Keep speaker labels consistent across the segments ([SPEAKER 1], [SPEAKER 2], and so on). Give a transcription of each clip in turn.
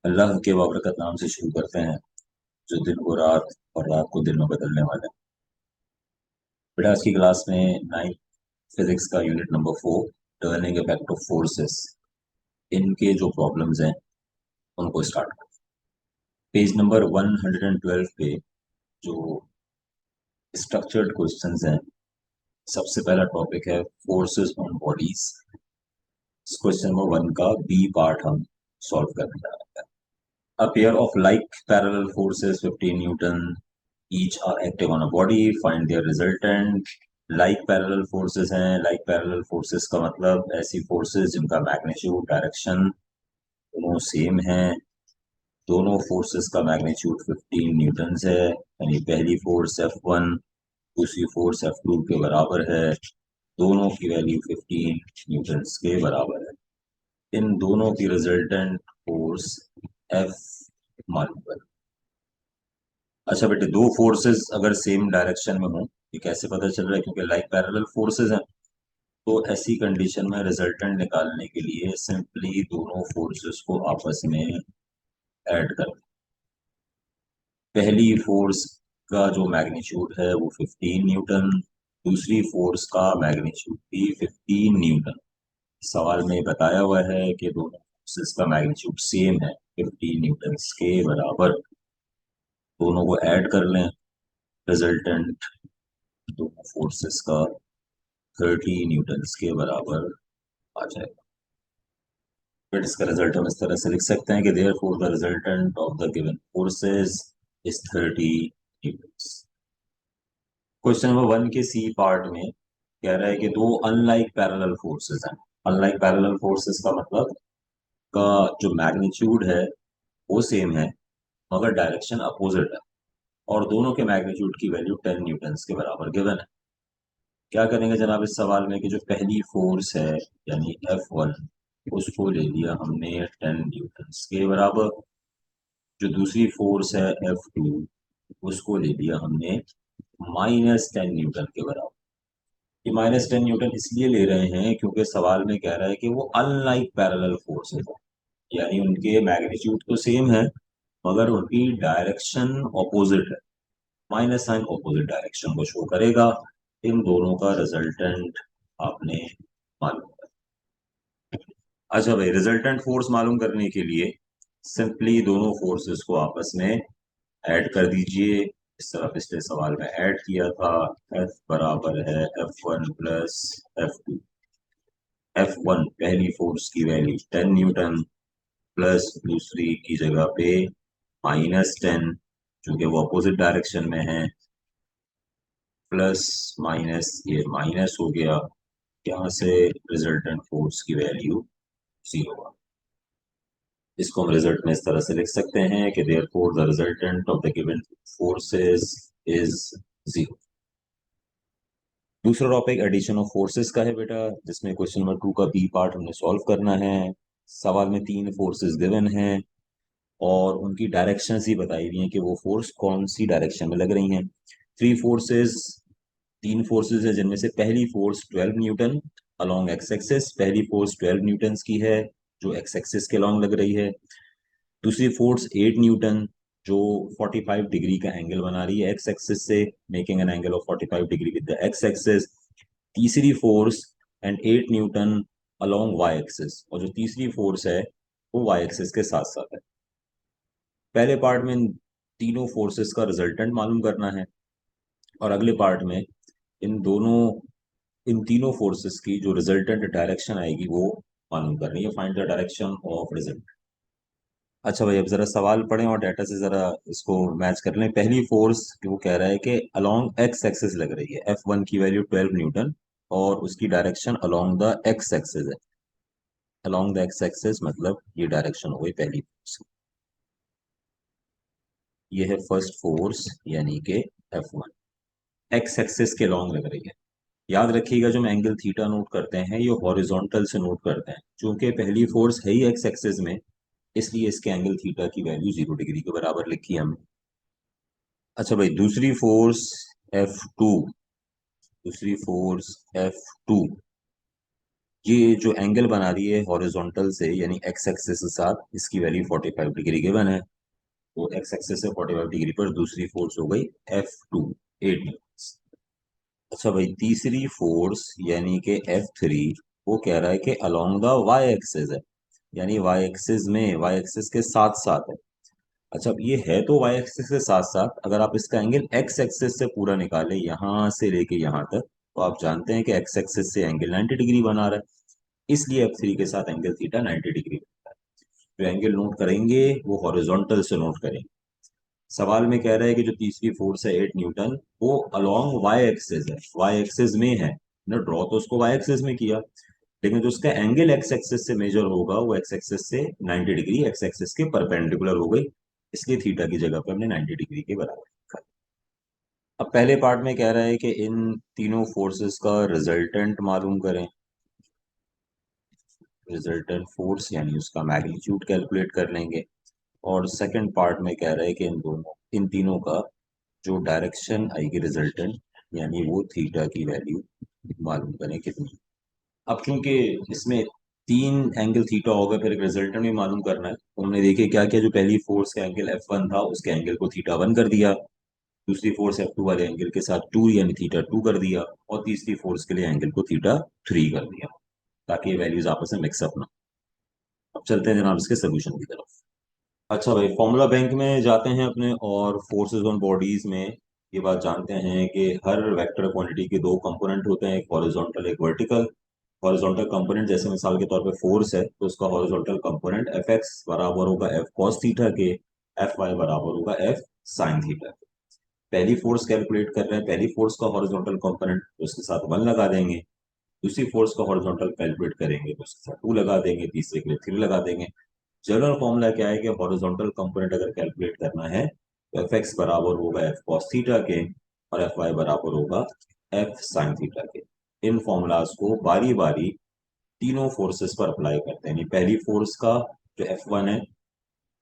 [SPEAKER 1] अल्लाह के बाबरकत नाम से शुरू करते हैं जो दिन को रात और रात को दिन में बदलने वाला है। बेटा आज की क्लास में नाइन्थ फिजिक्स का unit number 4 turning effect of forces, इनके जो प्रॉब्लम्स हैं उनको स्टार्ट करें। पेज नंबर 112 पे जो स्ट्रक्चर्ड क्वेश्चंस हैं, सबसे पहला टॉपिक है फोर्सेस ऑन बॉडीज। इस क्वेश्चन नंबर 1 का बी पार्ट हम सॉल्व करने जा रहे हैं। A pair of like parallel forces 15 Newton each are acting on a body. Find their resultant. Like parallel forces हैं। like parallel forces का मतलब ऐसी forces जिनका मैग्नीट्यूड डायरेक्शन दोनों सेम है। दोनों forces का मैग्नीट्यूड 15 न्यूटन्स है, यानी पहली फोर्स F1 दूसरी फोर्स F2 के बराबर है। दोनों की वैल्यू 15 न्यूटन्स के बराबर है। इन दोनों की रिजल्टेंट फोर्स F मालूम करें। अच्छा बेटे, दो फोर्सेस अगर सेम डायरेक्शन में हो, ये कैसे पता चल रहा है? क्योंकि लाइक पैरेलल फोर्सेस हैं, तो ऐसी कंडीशन में रिजल्टेंट निकालने के लिए सिंपली दोनों फोर्सेस को आपस में ऐड कर। पहली फोर्स का जो मैग्नीट्यूड है वो 15 न्यूटन, दूसरी फोर्स का मैग्नीट्यूड भी 15 न्यूटन। सवाल में बताया हुआ है कि दोनों फोर्सेस का मैग्नीट्यूड सेम है, 15 न्यूटन के बराबर। दोनों को ऐड कर लें, रिजल्टेंट दोनों फोर्सेस का 30 न्यूटन्स के बराबर आ जाएगा। फिर इसका रिजल्ट हम इस तरह से लिख सकते हैं कि therefore the resultant of the given forces is 30 Newton's. Question number 1 के सी पार्ट में कह रहा है कि दो अनलाइक पैरेलल फोर्सेस हैं। अनलाइक पैरेलल फोर्सेस का मतलब का जो मैग्नीट्यूड है वो सेम है, मगर डायरेक्शन अपोजिट है, और दोनों के मैग्नीट्यूड की वैल्यू 10 न्यूटन्स के बराबर गिवन है। क्या करेंगे जनाब इस सवाल में कि जो पहली फोर्स है यानी F1 उसको ले लिया हमने 10 न्यूटन्स के बराबर। जो दूसरी फोर्स है F2 उसको ले लिया हमने -10 न्यूटन के बराबर। ये -10 न्यूटन इसलिए ले रहे हैं क्योंकि सवाल में कह रहा है कि वो अनलाइक पैरेलल फोर्सेस है, यानी उनके मैग्नीट्यूड तो सेम है मगर उनकी डायरेक्शन ऑपोजिट है। माइनस साइन ऑपोजिट डायरेक्शन को शो करेगा। इन दोनों का रिजल्टेंट आपने मालूम कर। अच्छा भाई, रिजल्टेंट फोर्स मालूम करने के लिए सिंपली दोनों फोर्सेस को आपस में ऐड कर दीजिए। इस तरह पिछले सवाल में ऐड किया था। F बराबर है F1 प्लस F2। F1 पहली फोर्स की वैल्यू 10 न्यूटन प्लस दूसरी की जगह पे -10, क्योंकि वो अपोजिट डायरेक्शन में है, प्लस माइनस ये माइनस हो गया। यहाँ से रिजल्टेंट फोर्स की वैल्यू 0। इसको हम रिजल्ट में इस तरह से लिख सकते हैं कि therefore the resultant of the given forces is 0। दूसरा टॉपिक एडिशन ऑफ फोर्सेस का है बेटा, जिसमें क्वेश्चन नंबर 2 का बी पार्ट हमने सॉल्व करना है। सवाल में 3 फोर्सेस गिवन हैं और उनकी डायरेक्शंस ही बताई हुई हैं कि वो फोर्स कौन सी डायरेक्शन में लग रही हैं। थ्री फोर्सेस, 3 फोर्सेस है जिनमें से पहली force 12 Newton along x axis, पहली फोर्स 12 न्यूटन की है जो एक्स एक्सिस के अलोंग लग रही है। दूसरी फोर्स 8 न्यूटन जो 45 डिग्री का एंगल बना रही है एक्स एक्सिस से, making an angle of 45 degree with the X axis. तीसरी force and 8 newton along Y axis, और जो तीसरी फोर्स है वो वाई एक्सिस के साथ साथ है। पहले पार्ट में इन तीनों फोर्सेस का रिजल्टेंट मालूम करना है और अगले पार्ट में इन दोनों इन तीनों फोर्सेस की जो रिजल्टेंट डायरेक्शन आएगी वो मालूम करनी है। Find the direction of result. अच्छा भाई, अब जरा सवाल पढ़ें और डाटा से जरा इसको मैच कर लें। पहली फोर्स वो कह रहा है कि अलोंग एक्स एक्सिस लग रही है। F1 की वैल्यू 12 न्यूटन और उसकी direction along the X axis है। अलोंग द एक्स एक्सिस मतलब ये डायरेक्शन हो गई पहली फोर्स। ये है फर्स्ट फोर्स यानी कि F1 एक्स एक्सिस के लॉन्ग लग रही है। याद रखिएगा जो हम एंगल थीटा नोट करते हैं ये हॉरिजॉन्टल से नोट करते हैं, क्योंकि पहली फोर्स है ही एक्स एक्सिस में, इसलिए इसके एंगल थीटा की वैल्यू 0 डिग्री के बराबर लिखी हमने। अच्छा भाई, दूसरी फोर्स F2, दूसरी फोर्स F2 ये जो एंगल बना रही है हॉरिजॉन्टल से यानी एक्स एक्सिस के साथ, इसकी वैल्यू 45 डिग्री गिवन है। तो एक्स एक्सिस से 45 डिग्री पर दूसरी फोर्स हो गई F2, 8 न्यूटन। अच्छा भाई, तीसरी फोर्स यानी कि F3, वो कह रहा है कि अलोंग द वाई एक्सिस है, यानी वाई एक्सिस में, वाई एक्सिस के साथ साथ है। अच्छा, अब ये है तो वाई एक्सिस के साथ साथ, अगर आप इसका एंगल एक्स एक्सिस से पूरा निकालें यहां से लेके यहां तक, तो आप जानते हैं कि एक्स एक्सिस से एंगल 90 डिग्री बना रहा है, इसलिए F3 के साथ एंगल थीटा 90 डिग्री। जो एंगल नोट करेंगे वो हॉरिजॉन्टल से नोट करेंगे। सवाल में कह रहा है कि जो तीसरी फोर्स है 8 न्यूटन, वो अलोंग वाई एक्सिस है, वाई एक्सिस में है ना, ड्रॉ तो उसको वाई एक्सिस में किया, लेकिन जो उसका एंगल एक्स एक्सिस से मेजर होगा वो एक्स एक्सिस से 90 डिग्री एक्स एक्सिस के परपेंडिकुलर हो गई, इसलिए थीटा की जगह पे हमने 90 डिग्री के बराबर लिखा। अब पहले पार्ट में कह रहा है कि इन तीनों फोर्सेस का रिजल्टेंट मालूम करें। रिजल्टेंट फोर्स यानी उसका मैग्नीट्यूड कैलकुलेट कर लेंगे। और सेकंड पार्ट में कह रहा है कि इन तीनों का जो डायरेक्शन आएगी रिजल्टेंट, यानी वो थीटा की वैल्यू मालूम करें कितनी। अब क्योंकि इसमें तीन एंगल थीटा होगा, फिर एक रिजल्टेंट भी मालूम करना है, तो हमने देखिए क्या किया, जो पहली फोर्स का एंगल F1 था उसके एंगल को थीटा 1 कर दिया, दूसरी फोर्स F2 वाले एंगल के साथ 2 यानी थीटा 2 कर दिया, और तीसरी फोर्स के लिए एंगल को थीटा 3 कर दिया, ताकि ये वैल्यूज आपस में मिक्सअप ना। अब चलते हैं जनाब इसके सोल्यूशन की तरफ। अच्छा भाई, फॉर्मूला बैंक में जाते हैं अपने, और फोर्सेस ऑन बॉडीज में ये बात जानते हैं कि हर वेक्टर क्वांटिटी के दो कंपोनेंट होते हैं, एक हॉरिजॉन्टल एक वर्टिकल। हॉरिजॉन्टल कंपोनेंट जैसे मिसाल के तौर पे फोर्स है, तो उसका हॉरिजॉन्टल कंपोनेंट एफ एक्स बराबर होगा एफ कॉस थीटा के, एफ वाई बराबर होगा एफ साइन थीटा के। पहली फोर्स कैलकुलेट कर रहे हैं, पहली फोर्स का हॉरिजॉन्टल कंपोनेंट, तो उसके साथ 1 लगा देंगे। दूसरी फोर्स का हॉरिजॉन्टल कैलकुलेट करेंगे तो उसके साथ 2 लगा देंगे, तीसरे के लिए 3 लगा देंगे। जनरल फॉर्मूला क्या है कि हॉरिजॉन्टल कंपोनेंट अगर कैलकुलेट करना है तो एफ एक्स बराबर होगा एफ कॉस थीटा के, और एफ वाई बराबर होगा एफ साइन थीटा के। इन फॉर्मूलाज को बारी बारी तीनों फोर्सेस पर अप्लाई करते हैं, यानी पहली फोर्स का जो F1 है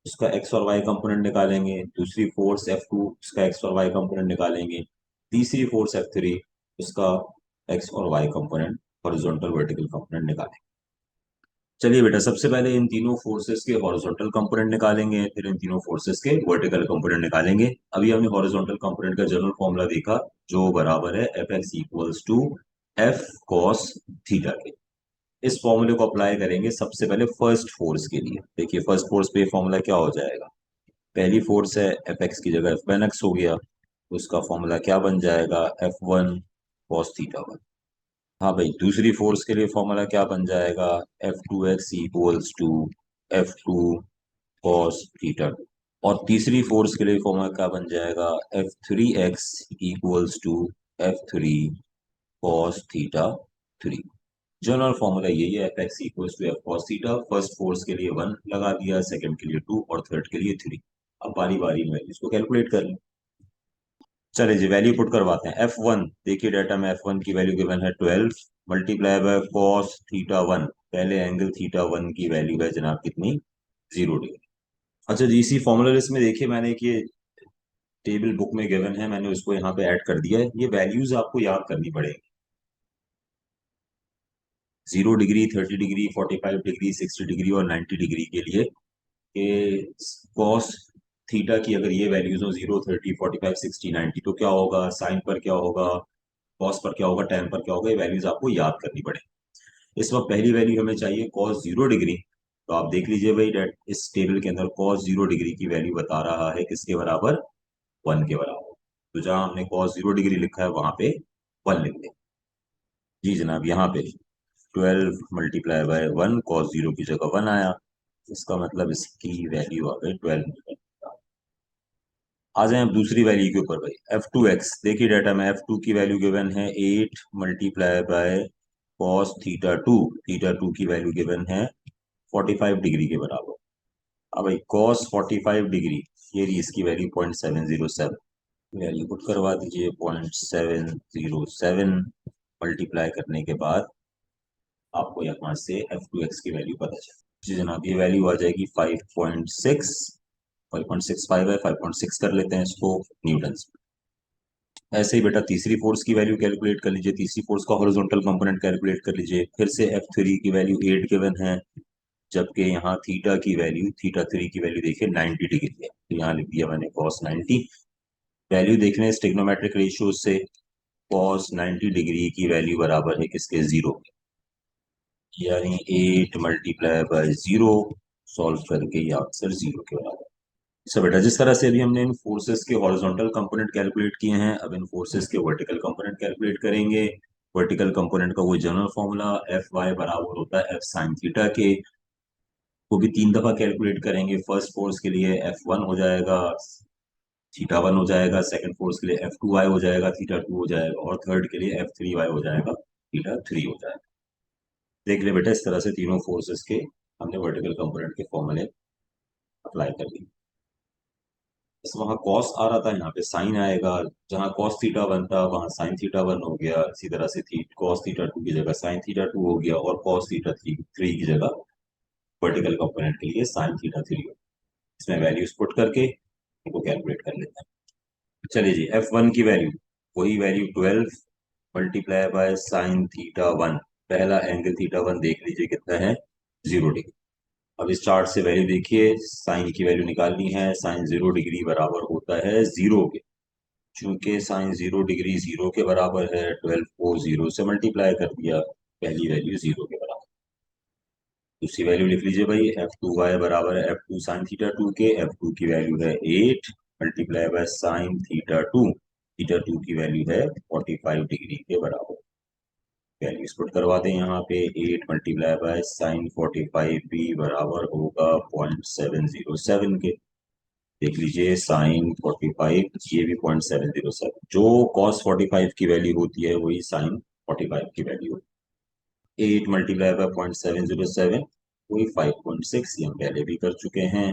[SPEAKER 1] उसका एक्स और वाई कंपोनेंट निकालेंगे, दूसरी फोर्स F2 उसका एक्स और वाई कंपोनेंट निकालेंगे, तीसरी फोर्स F3 उसका एक्स और y component, horizontal vertical component निकालेंगे। चलिए बेटा, सबसे पहले इन तीनों फोर्सेस के हॉरिजॉन्टल कंपोनेंट निकालेंगे, फिर इन तीनों फोर्सेस के वर्टिकल कंपोनेंट निकालेंगे। अभी हमने हॉरिजॉन्टल कंपोनेंट का जनरल फॉर्मूला देखा, जो बराबर है F x equals to F cos theta के। इस फॉर्मूले को अप्लाई करेंगे सबसे पहले फर्स्ट फोर्स के लिए। देखिए फर्स्ट फोर्स पे फॉर्मूला क्या हो जाएगा, पहली फोर्स है एफ एक्स की जगह एफ एन एक्स हो गया, उसका फॉर्मूला क्या बन जाएगा, F1 cos θ1। हाँ भाई, दूसरी फोर्स के लिए फॉर्मूला क्या बन जाएगा, F2x equals to F2 cos θ2। और तीसरी फोर्स के लिए फॉर्मूला क्या बन जाएगा, F3x equals to F3 cos θ3। General formula यही है, F x equals to F cos theta. First force के लिए 1 लगा दिया, सेकंड के लिए 2 और थर्ड के लिए 3। अब बारी बारी में इसको कैलकुलेट कर लें। चलिए जी, वैल्यू पुट करवाते हैं। F1, देखिए डाटा में F1 की वैल्यू गिवन है 12 मल्टीप्लाई बाय कॉस θ1, पहले एंगल θ1 की वैल्यू है जनाब कितनी, 0 डिग्री। अच्छा जी, इसी फॉर्मूला लिस्ट में देखिए मैंने एक ये टेबल बुक में गिवन है, मैंने उसको यहाँ पे ऐड कर दिया है। ये वैल्यूज आपको याद करनी पड़ेगी, 0 डिग्री, 30 डिग्री, 45 डिग्री, 60 डिग्री और 90 डिग्री के लिए, कि कॉस थीटा की अगर ये वैल्यूज हो 0, 30, 45, 60, 90, तो क्या होगा, साइन पर क्या होगा, कॉस पर क्या होगा, टैन पर क्या होगा, ये वैल्यूज आपको याद करनी पड़ेगी। इस वक्त पहली वैल्यू हमें चाहिए cos 0 डिग्री। तो आप देख लीजिए भाई डेट इस टेबल के अंदर cos 0 डिग्री की वैल्यू बता रहा है किसके बराबर, 1 के बराबर। तो जहां हमने cos 0 डिग्री लिखा है वहां पे 1 लिख दें। जी जनाब, यहाँ पे 12 मल्टीप्लाई बाय 1, cos 0 की जगह 1 आया, इसका मतलब इसकी वैल्यू आ गई 12 न्यूटन। आ जाए अब दूसरी वैल्यू के ऊपर भाई, F2x, देखिए डाटा में F2 की वैल्यू गिवन है 8 मल्टीप्लाई बाय कॉस θ2, θ2 की वैल्यू गिवन है 45 डिग्री के बराबर। अब भाई कॉस 45 डिग्री, ये रही इसकी वैल्यू 0.707, वैल्यू पुट करवा दीजिए 0.707। मल्टीप्लाई करने के बाद आपको यहाँ से F2x की वैल्यू पता चले। जी जनाब, ये वैल्यू आ जाएगी 5.6, 5.65 है, 5.6 कर लेते हैं इसको न्यूटन। ऐसे ही बेटा तीसरी फोर्स की वैल्यू कैलकुलेट कर लीजिए। तीसरी फोर्स का हॉरिजॉन्टल कंपोनेंट कैलकुलेट कर लीजिए। फिर से F3 की वैल्यू 8 गिवन है, जबकि यहाँ थीटा 3 की वैल्यू देखिए 90 डिग्री है, तो यहाँ लिख दिया मैंने cos 90। वैल्यू देख रहे हैं स्टिग्नोमेट्रिक रेशियो से, cos 90 डिग्री की वैल्यू बराबर है किसके, जीरो के, यानी 8 मल्टीप्लाई बाय जीरो। सॉल्व करके ये आंसर जीरो के बराबर। अच्छा बेटा, जिस तरह से अभी हमने इन फोर्सेस के हॉरिजॉन्टल कंपोनेंट कैलकुलेट किए हैं, अब इन फोर्सेस के वर्टिकल कंपोनेंट कैलकुलेट करेंगे। वर्टिकल कंपोनेंट का वो जनरल फॉर्मूला एफ वाई बराबर होता है एफ साइन थीटा के, वो भी 3 दफा कैलकुलेट करेंगे। फर्स्ट फोर्स के लिए F1 हो जाएगा, थीटा 1 हो जाएगा। सेकंड फोर्स के लिए F2y हो जाएगा, थीटा 2 हो जाएगा। और थर्ड के लिए F3y हो जाएगा, थीटा 3 हो जाएगा। देख ले बेटा, इस तरह से तीनों फोर्सेस के हमने वर्टिकल कंपोनेंट के फॉर्मूले अप्लाई कर दिए। बस वहाँ कॉस आ रहा था, यहाँ पे साइन आएगा। जहाँ कॉस थीटा 1 था वहाँ साइन थीटा 1 हो गया। इसी तरह से कॉस थीटा 2 की जगह साइन थीटा 2 हो गया, और कॉस थीटा 3 की जगह वर्टिकल कंपोनेंट के लिए साइन थीटा 3 हो। इसमें वैल्यूज पुट करके इनको कैलकुलेट कर लेते हैं। चलिए जी, F1 की वैल्यू, वही value 12 multiply by sine theta 1। पहला एंगल थीटा 1 देख लीजिए कितना है, 0 डिग्री। अब इस चार्ट से वैल्यू देखिए, साइन की वैल्यू निकालनी है। साइन 0 डिग्री बराबर होता है जीरो के। चूंकि साइन 0 डिग्री जीरो के बराबर है, 12 को जीरो से मल्टीप्लाई कर दिया, पहली वैल्यू जीरो के बराबर। दूसरी वैल्यू लिख लीजिए भाई, F2y बराबर है F2 साइन थीटा 2 के। F2 की वैल्यू है 8 multiply by sine theta 2। Theta 2 की वैल्यू है 45 डिग्री के बराबर। वैल्यूज पुट करवा दें यहाँ पे, 8 मल्टीप्लाई बाय साइन 45 भी बराबर होगा 0.707 के। देख लीजिए साइन 45, ये भी 0.707। जो कॉस 45 की वैल्यू होती है वही साइन 45 की वैल्यू होती है। 8 मल्टीप्लाई बाय 0.707, वही 5.6, ये हम पहले भी कर चुके हैं।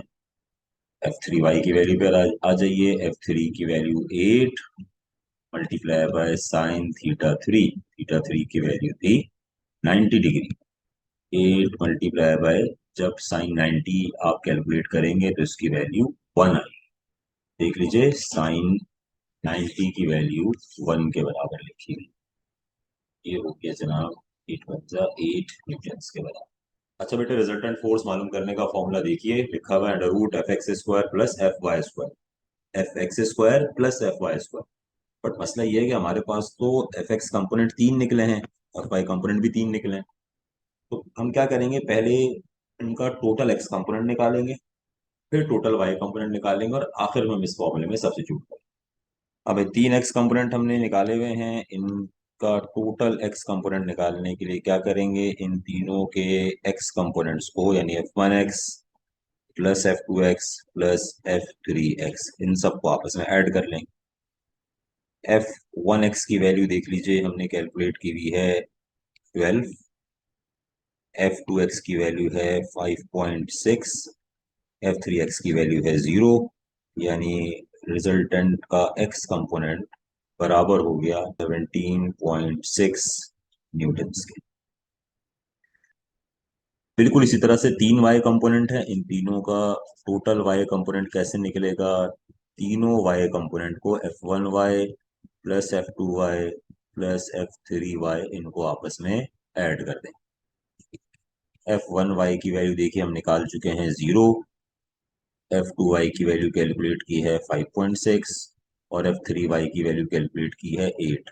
[SPEAKER 1] F3y की वैल्यू पर आ जाइए। F3 की value 8 multiply by sine theta 3। Theta 3 की वैल्यू थी 90 डिग्री। 8 मल्टीप्लाई बाय, जब साइन 90 आप कैलकुलेट करेंगे तो इसकी वैल्यू 1 आएगी। देख लीजिए साइन 90 की वैल्यू 1 के बराबर लिखी हुई। ये हो गया जनाब 8 न्यूटन के बराबर। अच्छा बेटे, रिजल्टेंट फोर्स मालूम करने का फॉर्मूला देखिए, लिखा हुआ है under root F(x)² plus Fy²। F(x)² plus Fy²। But मसला ये है कि हमारे पास तो Fx कंपोनेंट 3 निकले हैं, Fy कंपोनेंट भी 3 निकले हैं। तो हम क्या करेंगे, पहले इनका टोटल x कंपोनेंट निकालेंगे, फिर टोटल y कंपोनेंट निकालेंगे, और आखिर में हम इस फॉर्मूले में सब्स्टिट्यूट करेंगे। अब 3x कंपोनेंट हमने निकाले हुए हैं, इनका टोटल x कंपोनेंट निकालने के लिए क्या करेंगे, इन तीनों के x कंपोनेंट्स को, यानी F1x plus F2x plus F3x, इन सबको आपस में ऐड कर लेंगे। F1x की वैल्यू देख लीजिए, हमने कैलकुलेट की हुई है 12। F2x की वैल्यू है 5.6। F3x की वैल्यू है 0, यानी रिजल्टेंट का x कंपोनेंट बराबर हो गया 17.6 न्यूटन के। बिल्कुल इसी तरह से 3y कंपोनेंट है, इन तीनों का टोटल y कंपोनेंट कैसे निकलेगा, तीनों y कंपोनेंट को F1y plus F2y plus F3y, इनको आपस में ऐड कर दें। F1y की वैल्यू देखिए हम निकाल चुके हैं 0। F2y की वैल्यू कैलकुलेट की है 5.6, और F3y की वैल्यू कैलकुलेट की है 8।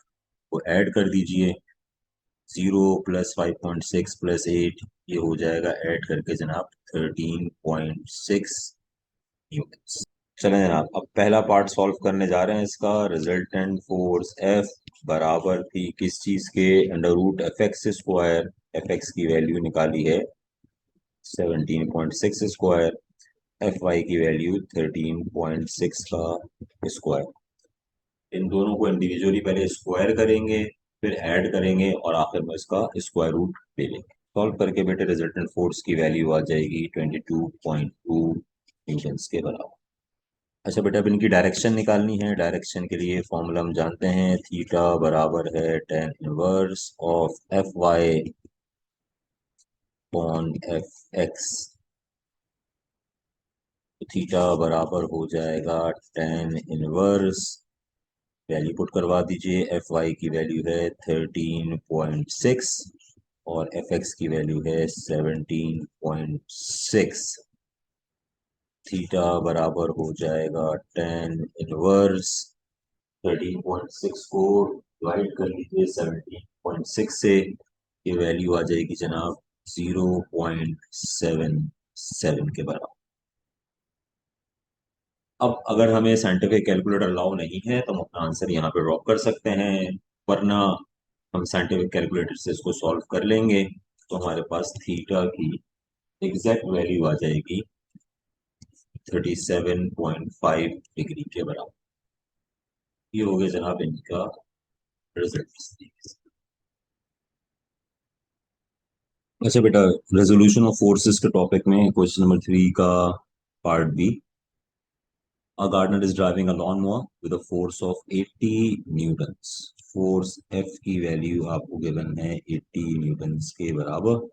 [SPEAKER 1] को ऐड कर दीजिए, 0 प्लस 5.6 प्लस 8, ये हो जाएगा ऐड करके जनाब 13.6 न्यूटन। चलें जनाब, अब पहला पार्ट सॉल्व करने जा रहे हैं इसका। रिजल्टेंट फोर्स F बराबर थी किस चीज के, अंडर रूट F(x)²। Fx की वैल्यू निकाली है 17.6 स्क्वायर, Fy की वैल्यू 13.6 का स्क्वायर। इन दोनों को इंडिविजुअली पहले स्क्वायर करेंगे, फिर ऐड करेंगे, और आखिर में इसका स्क्वायर रूट ले लेंगे। सॉल्व करके बेटे रिजल्टेंट फोर्स की वैल्यू आ जाएगी 22.2 न्यूटन के बराबर। अच्छा बेटा, अब इनकी डायरेक्शन निकालनी है। डायरेक्शन के लिए फॉर्मूला हम जानते हैं, थीटा बराबर है tan inverse of Fy upon Fx। Theta बराबर हो जाएगा tan इनवर्स वैल्यू पुट करवा दीजिए। एफ वाई की वैल्यू है 13.6 और एफ एक्स की वैल्यू है 17.6। थीटा बराबर हो जाएगा 10 इनवर्स 13.6 को डिवाइड कर लीजिए 17.6 से, ये वैल्यू आ जाएगी जनाब 0.77 के बराबर। अब अगर हमें साइंटिफिक कैलकुलेटर अलाउ नहीं है तो हम अपना आंसर यहाँ पे ड्रॉप कर सकते हैं, वरना हम साइंटिफिक कैलकुलेटर से इसको सॉल्व कर लेंगे तो हमारे पास थीटा की एग्जैक्ट वैल्यू आ जाएगी 37.5 डिग्री के बराबर। ये हो गया जनाब इनका रिजल्ट। अच्छा बेटा, रेजोल्यूशन ऑफ फोर्सेस के टॉपिक में क्वेश्चन नंबर 3 का part B. A gardener is driving a lawnmower with a force of 80 Newton's. Force F की वैल्यू आपको गिवन है 80 न्यूटन्स के बराबर।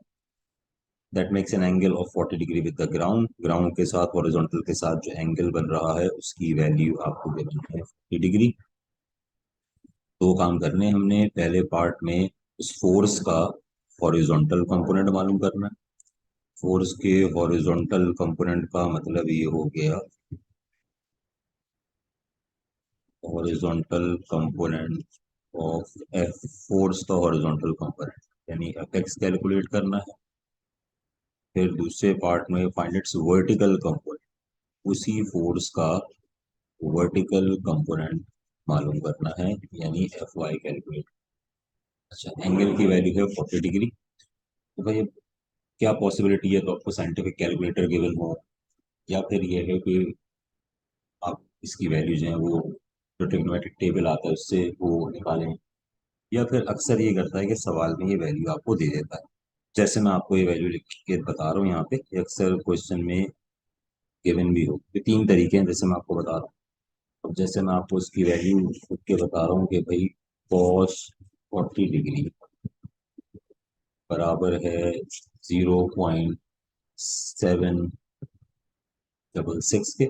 [SPEAKER 1] That makes an angle of 40 degree with the ground. Ground के साथ horizontal के साथ जो एंगल बन रहा है उसकी वैल्यू आपको गिवन है 40 डिग्री। दो काम करने हैं हमने। पहले पार्ट में उस फोर्स का हॉरिजॉन्टल कंपोनेंट मालूम करना है। फोर्स के हॉरिजॉन्टल कंपोनेंट का मतलब ये हो गया horizontal component of F, force का हॉरिजॉन्टल कंपोनेंट यानी एफ एक्स कैलकुलेट करना है। फिर दूसरे पार्ट में फाइंड इट्स वर्टिकल कंपोनेंट, उसी फोर्स का वर्टिकल कंपोनेंट मालूम करना है यानी एफ वाई कैलकुलेट। अच्छा, एंगल की वैल्यू है 40 डिग्री। तो भाई अब क्या पॉसिबिलिटी है, तो आपको साइंटिफिक कैलकुलेटर गिवन हो, या फिर ये है कि आप इसकी वैल्यू जो है वो जो ट्रिग्नोमेट्रिक टेबल आता है उससे वो निकालें, या फिर अक्सर ये करता है कि सवाल में ये वैल्यू आपको दे देता है। जैसे मैं आपको ये वैल्यू लिख के बता रहा हूँ यहाँ पे, ये अक्सर क्वेश्चन में गिवन भी हो। ये तीन तरीके हैं जैसे मैं आपको बता रहा हूँ। अब जैसे मैं आपको इसकी वैल्यू लिख के बता रहा हूँ कि भाई cos 40 डिग्री बराबर है 0.766 के।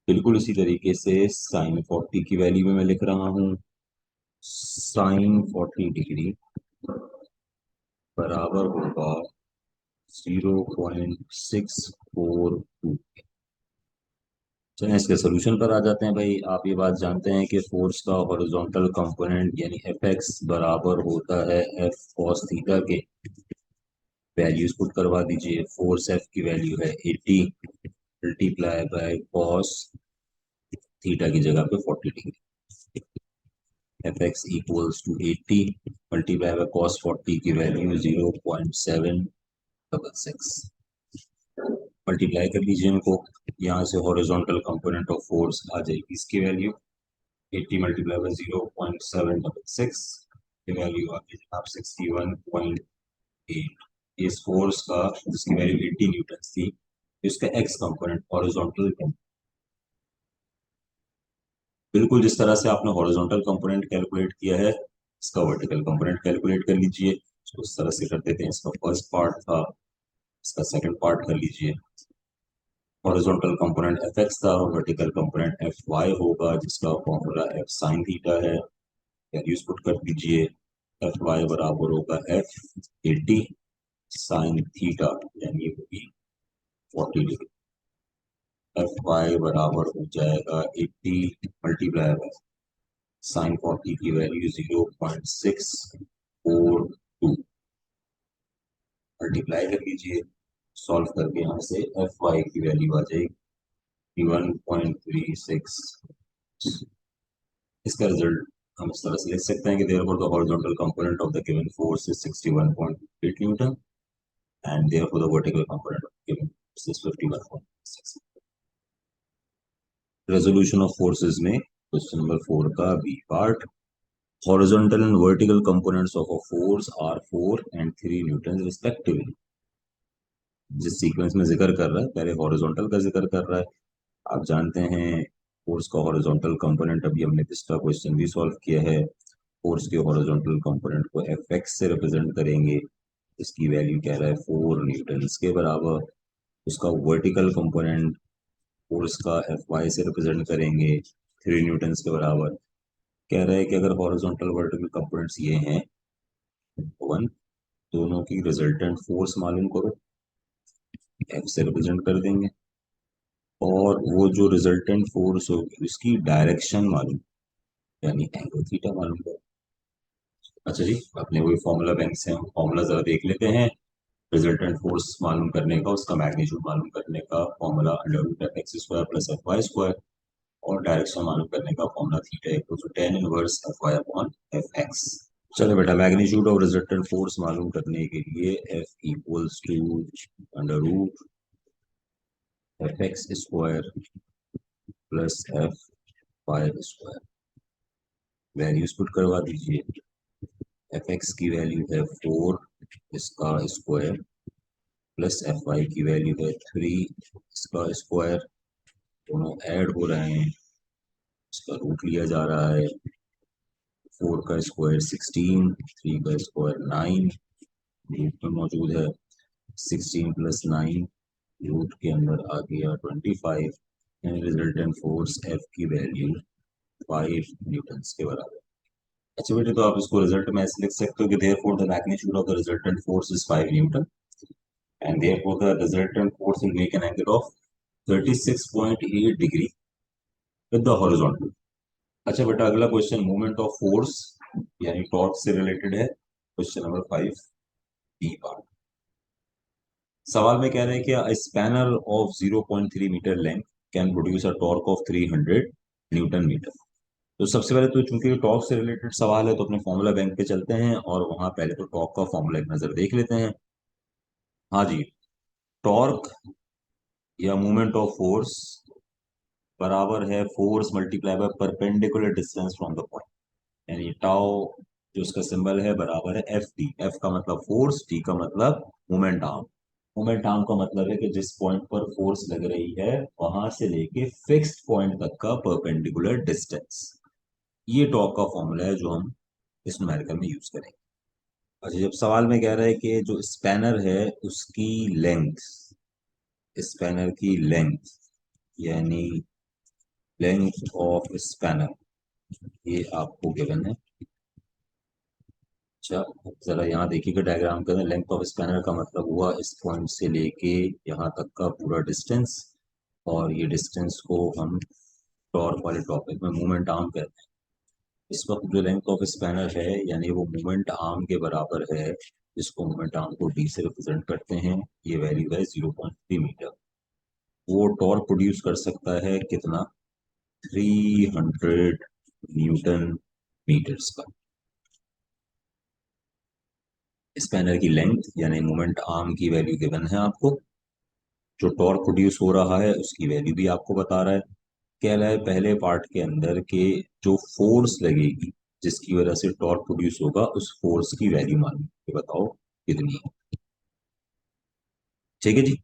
[SPEAKER 1] बिल्कुल इसी तरीके से साइन 40 की वैल्यू में मैं लिख रहा हूँ साइन 40 डिग्री बराबर होगा 0.642। चलिए इसके सोल्यूशन पर आ जाते हैं। भाई आप ये बात जानते हैं कि फोर्स का हॉरिजॉन्टल कंपोनेंट यानी एफ एक्स बराबर होता है एफ कॉस थीटा के। वैल्यूज पुट करवा दीजिए। फोर्स एफ की वैल्यू है 80 मल्टीप्लाई बाय कॉस थीटा की जगह पे 40 डिग्री। F x equals to 80 multiply by cos 40 की वैल्यू 0.766। मल्टीप्लाई कर लीजिए इनको। यहाँ से हॉरिजॉन्टल कंपोनेंट ऑफ फोर्स आ जाएगी इसकी वैल्यू 80 मल्टीप्लाई बाय 0.766, की वैल्यू आ गई जनाब 61.8। इस फोर्स का जिसकी वैल्यू 80 न्यूटन थी, इसका एक्स कंपोनेंट हॉरिजॉन्टल, बिल्कुल जिस तरह से आपने हॉरिजॉन्टल कंपोनेंट कैलकुलेट किया है इसका वर्टिकल कंपोनेंट कैलकुलेट कर लीजिए। तो उस तरह से कर देते हैं। इसका फर्स्ट पार्ट था, इसका सेकंड पार्ट कर लीजिए। हॉरिजॉन्टल कंपोनेंट एफ एक्स था, वर्टिकल कंपोनेंट एफ वाई होगा जिसका फॉर्मूला एफ साइन थीटा है। वैल्यूज पुट कर दीजिए। एफ वाई बराबर होगा एफ 80 साइन थीटा यानी होगी 40 डिग्री। एफ वाई बराबर हो जाएगा 80 मल्टीप्लाई बाय साइन 40 की वैल्यू 0.642। मल्टीप्लाई कर लीजिए। सॉल्व करके यहाँ से एफ वाई की वैल्यू आ जाएगी 1.36। इसका रिजल्ट हम इस तरह से लिख सकते हैं कि therefore the horizontal component of the given force is 61.8 Newton and therefore the vertical component of the given force is 51.6। Resolution of forces में क्वेश्चन नंबर 4 का B part. Horizontal and vertical components of a force are 4 and 3 newton respectively. जिस sequence में जिक्र कर रहा है पहले horizontal का जिक्र कर रहा है। आप जानते हैं फोर्स का हॉरिजॉन्टल कंपोनेंट, अभी हमने पिछला क्वेश्चन भी सॉल्व किया है। फोर्स के हॉरिजॉन्टल कंपोनेंट को एफ एक्स से रिप्रेजेंट करेंगे, इसकी वैल्यू कह रहा है 4 न्यूटन के बराबर। उसका वर्टिकल कंपोनेंट फोर्स का एफ वाई से रिप्रेजेंट करेंगे, 3 न्यूटन्स के बराबर। कह रहे हैं कि अगर हॉरिजॉन्टल वर्टिकल कंपोनेंट्स ये हैं वन, दोनों की रिजल्टेंट फोर्स मालूम करो, एफ से रिप्रेजेंट कर देंगे, और वो जो रिजल्टेंट फोर्स होगी उसकी डायरेक्शन मालूम, यानी एंगल थीटा मालूम करो। अच्छा जी, अपने वही फॉर्मूला बैंक से हम फॉर्मूला जरा देख लेते हैं। रिजल्टेंट फोर्स मालूम करने का, उसका मैग्नीट्यूड मालूम करने का formula under root F x square plus F y square, और डायरेक्शन मालूम करने का formula theta equal to tan inverse F y upon F x. चलो बेटा, मैग्नीट्यूड ऑफ रिजल्टेंट फोर्स मालूम करने के लिए F equals to under root F x square plus F y square. Values put करवा दीजिए। एफ एक्स की value है 4, इसका स्क्वायर, प्लस एफ वाई की वैल्यू है 3, इसका स्क्वायर। दोनों ऐड हो रहे हैं, इसका रूट लिया जा रहा है। 4 का स्क्वायर 16, 3 का स्क्वायर 9, रूट में मौजूद है। 16 प्लस 9 रूट के अंदर आ गया 25, एंड रिजल्टेंट फोर्स एफ की वैल्यू 5 न्यूटन्स के बराबर। अच्छा बेटे, तो आप इसको रिजल्ट में ऐसे लिख सकते हो कि therefore the magnitude of the resultant force is 5 Newton, and therefore the resultant force will make an angle of 36.8 degree with the horizontal। अच्छा बेटा, अगला क्वेश्चन मोमेंट ऑफ फोर्स यानी टॉर्क से रिलेटेड है। Question number 5 B part. सवाल में कह रहे हैं कि a spanner of 0.3 metre length can produce a torque of 300 newton metre. तो सबसे पहले तो चूंकि टॉर्क से रिलेटेड सवाल है तो अपने फॉर्मूला बैंक पे चलते हैं और वहां पहले तो टॉर्क का फॉर्मूला एक नजर देख लेते हैं। हाँ जी, टॉर्क या मोमेंट ऑफ फोर्स बराबर है force multiply by perpendicular distance from the point, यानी टाउ जो उसका सिंबल है बराबर है एफ टी। एफ का मतलब फोर्स, टी का मतलब मोमेंट आर्म। मोमेंट आर्म का मतलब है कि जिस पॉइंट पर फोर्स लग रही है वहां से लेके फिक्स्ड पॉइंट तक का परपेंडिकुलर डिस्टेंस। ये टॉर्क का फॉर्मूला है जो हम इस न्यूमेरिकल में यूज करेंगे। अच्छा, जब सवाल में कह रहा है कि जो स्पैनर है उसकी लेंथ, स्पैनर की लेंथ यानी लेंथ ऑफ स्पैनर, ये आपको गिवन है। अच्छा, जरा यहाँ देखिएगा डायग्राम के अंदर, लेंथ ऑफ स्पैनर का मतलब हुआ इस पॉइंट से लेके यहाँ तक का पूरा डिस्टेंस, और ये डिस्टेंस को हम टॉर्क वाले टॉपिक में मोमेंट आर्म कहते हैं। इस वक्त जो लेंथ ऑफ स्पैनर है यानी वो मोमेंट आर्म के बराबर है, जिसको मोमेंट आर्म को डी से रिप्रेजेंट करते हैं। ये वैल्यू है 0.3 मीटर। वो टॉर्क प्रोड्यूस कर सकता है कितना? 300 न्यूटन मीटर्स का। स्पैनर की लेंथ यानी मोमेंट आर्म की वैल्यू गिवन है आपको, जो टॉर्क प्रोड्यूस हो रहा है उसकी वैल्यू भी आपको बता रहा है। कह रहा है पहले पार्ट के अंदर के जो फोर्स लगेगी जिसकी वजह से टॉर्क प्रोड्यूस होगा उस फोर्स की वैल्यू मालूम, ये बताओ कितनी है। ठीक है जी।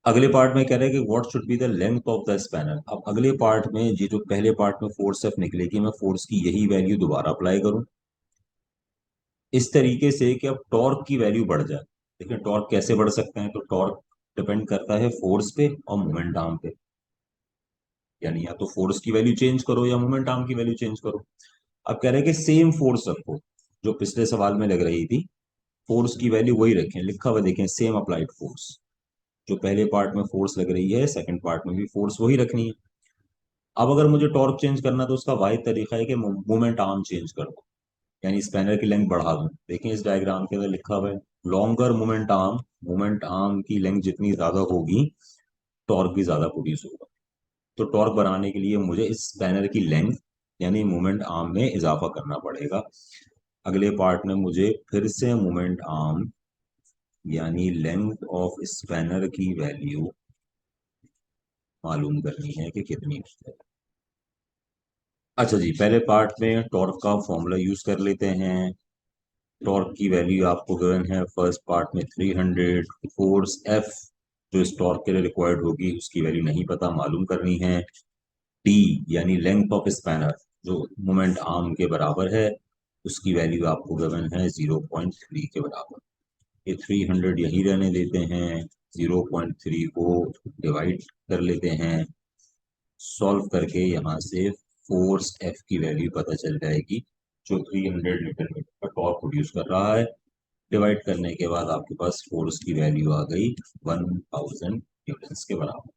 [SPEAKER 1] अगले पार्ट में कह रहा है कि what should be the length of the spanner. अब अगले पार्ट में ये जो पहले पार्ट में फोर्स एफ निकलेगी, मैं फोर्स की यही वैल्यू दोबारा अप्लाई करूं इस तरीके से कि अब टॉर्क की वैल्यू बढ़ जाए। देखिए टॉर्क कैसे बढ़ सकते हैं, तो टॉर्क डिपेंड करता है फोर्स पे और मोमेंट आर्म पे, यानी या तो फोर्स की वैल्यू चेंज करो या मोमेंट आर्म की वैल्यू चेंज करो। अब कह रहे हैं कि सेम फोर्स रखो जो पिछले सवाल में लग रही थी, फोर्स की वैल्यू वही रखें। लिखा हुआ देखें, सेम अप्लाइड फोर्स। जो पहले पार्ट में फोर्स लग रही है सेकंड पार्ट में भी फोर्स वही रखनी है। अब अगर मुझे टॉर्क चेंज करना तो उसका वाहिद तरीका है कि मोमेंट आर्म चेंज कर दो, यानी स्पैनर की लेंथ बढ़ा दूं। देखें इस डायग्राम के अंदर लिखा हुआ है longer moment arm, moment arm की लेंथ जितनी ज्यादा होगी टॉर्क भी ज्यादा प्रोड्यूस होगा। तो टॉर्क बनाने के लिए मुझे इस स्पैनर की लेंथ यानी मोमेंट आर्म में इजाफा करना पड़ेगा। अगले पार्ट में मुझे फिर से मोमेंट आर्म यानी लेंथ ऑफ स्पैनर की वैल्यू मालूम करनी है कि कितनी है। अच्छा जी, पहले पार्ट में टॉर्क का फॉर्मूला यूज कर लेते हैं। टॉर्क की वैल्यू आपको गिवन है फर्स्ट पार्ट में 300। फोर्स एफ जो इस टॉर्क के लिए रिक्वायर्ड होगी उसकी वैल्यू नहीं पता, मालूम करनी है। टी यानी लेंथ ऑफ स्पैनर जो मोमेंट आर्म के बराबर है, उसकी वैल्यू आपको गिवन है 0.3 के बराबर। ये 300 यही रहने देते हैं, 0.3 को डिवाइड कर लेते हैं। सॉल्व करके यहाँ से फोर्स एफ की वैल्यू पता चल जाएगी, जो 300 न्यूटन मीटर का टॉर्क प्रोड्यूस कर रहा है। डिवाइड करने के बाद आपके पास फोर्स की वैल्यू आ गई 1000 न्यूटन के बराबर।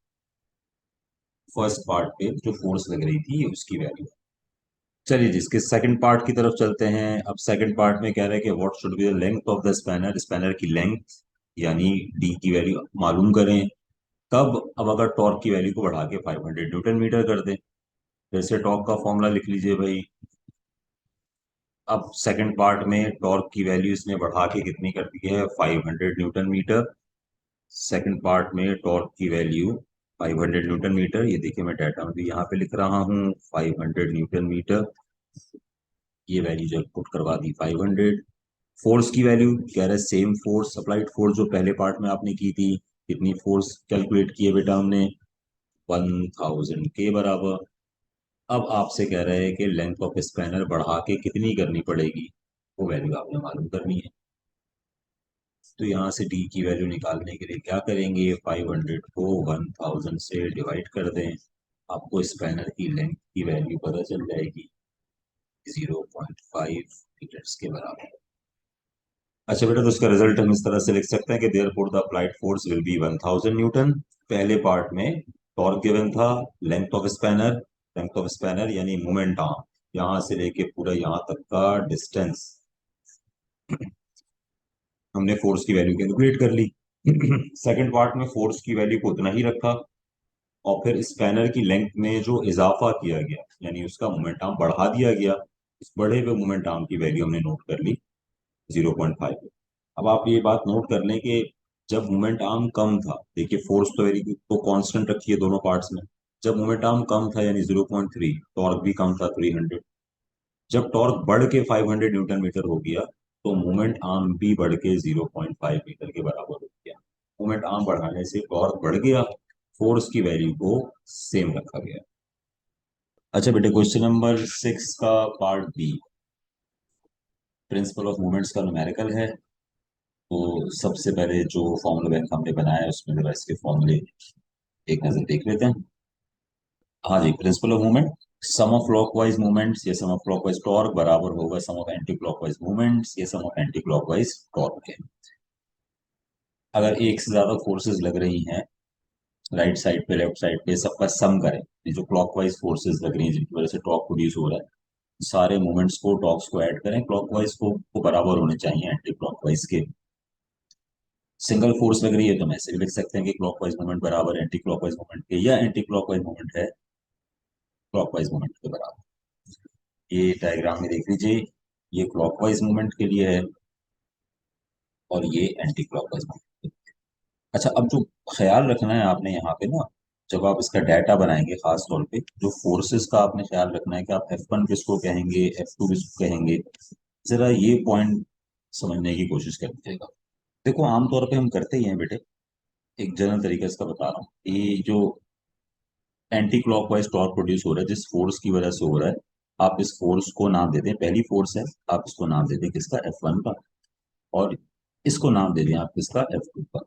[SPEAKER 1] फर्स्ट पार्ट पे जो फोर्स लग रही थी उसकी वैल्यू। चलिए जिसके सेकंड पार्ट की तरफ चलते हैं। अब सेकंड पार्ट में कह रहे हैं कि what should be the length of the spanner, spanner की लेंथ यानी डी की वैल्यू मालूम करें। तब अब अगर टॉर्क की वैल्यू को बढ़ा के 500 न्यूटन मीटर कर दें, जैसे टॉर्क का फॉर्मूला लिख लीजिए भाई। अब सेकंड पार्ट में टॉर्क की वैल्यू इसने बढ़ा के कितनी कर दी है, 500 न्यूटन मीटर। सेकंड पार्ट में टॉर्क की वैल्यू 500 न्यूटन मीटर, ये देखिए मैं डाटा में भी यहाँ पे लिख रहा हूँ 500 न्यूटन मीटर। ये वैल्यू जब पुट करवा दी 500। फोर्स की वैल्यू कह रहे सेम फोर्स, अप्लाइड फोर्स जो पहले पार्ट में आपने की थी, कितनी फोर्स कैलकुलेट की है बेटा हमने, 1000 के बराबर। अब आपसे कह रहे हैं कि लेंथ ऑफ स्पैनर बढ़ा के कितनी करनी पड़ेगी, वो वैल्यू आपने मालूम करनी है। तो यहाँ से डी की वैल्यू निकालने के लिए क्या करेंगे, 500 को 1000 से डिवाइड कर दें, आपको स्पैनर की लेंथ की वैल्यू पता चल जाएगी 0.5 मीटर्स के बराबर। अच्छा बेटा, तो उसका रिजल्ट हम इस तरह से लिख सकते हैं कि therefore the applied force will be 1000 Newton. पहले पार्ट में टॉर्क गिवन था, लेंथ ऑफ स्पैनर यानी मोमेंट आर्म, यहां से लेके पूरा यहां तक का डिस्टेंस हमने फोर्स की वैल्यू कैलकुलेट कर ली। सेकंड पार्ट में फोर्स की वैल्यू को उतना ही रखा, और फिर स्पैनर की लेंथ में जो इजाफा किया गया यानी उसका मोमेंट आर्म बढ़ा दिया गया, इस बढ़े हुए मोमेंट आर्म की वैल्यू हमने नोट कर ली 0.5। अब आप ये बात नोट कर लें कि जब मोमेंट आर्म कम था, देखिए फोर्स तो वेरी तो कांस्टेंट रखी है दोनों पार्ट्स में। जब मोमेंट आर्म कम था यानी 0.3, टॉर्क भी कम था 300। जब टॉर्क बढ़ के 500 न्यूटन मीटर हो गया, तो मोमेंट आर्म भी बढ़ के 0.5 मीटर के बराबर हो गया। मोमेंट आर्म बढ़ाने से टॉर्क बढ़ गया, फोर्स की वैल्यू को सेम रखा गया। अच्छा बेटे, क्वेश्चन नंबर 6 का part B, principle of moments का न्यूमेरिकल है। तो सबसे पहले जो फॉर्मूला बैंक हमने बनाया है उसमें जरा इसके फॉर्मूले एक नजर देख लेते हैं। हाँ जी, principle of movement, sum of clockwise movements या सम ऑफ क्लॉकवाइज टॉर्क बराबर होगा sum of anti clockwise movements या sum of anti clockwise torque के। अगर एक से ज्यादा फोर्सेस लग रही हैं राइट साइड पे लेफ्ट साइड पे, सबका सम करें, ये जो क्लॉकवाइज फोर्सेस लग रही हैं जिनकी वजह से टॉर्क प्रोड्यूस हो रहा है, सारे मूवमेंट्स को टॉर्क्स को ऐड करें, क्लॉकवाइज को बराबर होने चाहिए एंटी क्लॉकवाइज के। सिंगल फोर्स लग रही है तो हम ऐसे भी लिख सकते हैं कि क्लॉकवाइज मूवमेंट बराबर एंटी क्लॉकवाइज मूवमेंट के, या एंटी क्लॉकवाइज मूवमेंट है क्लॉकवाइज मूवमेंट के बराबर। ये डायग्राम में देख लीजिए, ये क्लॉकवाइज मूवमेंट के लिए है और ये एंटी क्लॉकवाइज मूवमेंट। अच्छा, अब जो ख्याल रखना है आपने यहाँ पे ना, जब आप इसका डाटा बनाएंगे खास तौर पे जो फोर्सेस का आपने ख्याल रखना है कि आप F1 किसको कहेंगे, F2 किसको कहेंगे, जरा ये पॉइंट समझने की कोशिश करिएगा। देखो आमतौर पे हम करते ही हैं बेटे, एक जनरल तरीका इसका बता रहा हूँ। ये जो एंटी क्लॉकवाइज टॉर्क प्रोड्यूस हो रहा है जिस फोर्स की वजह से हो रहा है, आप इस फोर्स को नाम दे दें, पहली फोर्स है, आप इसको नाम दे दें किसका, F1 का, और इसको नाम दे दें आप किसका, F2 का।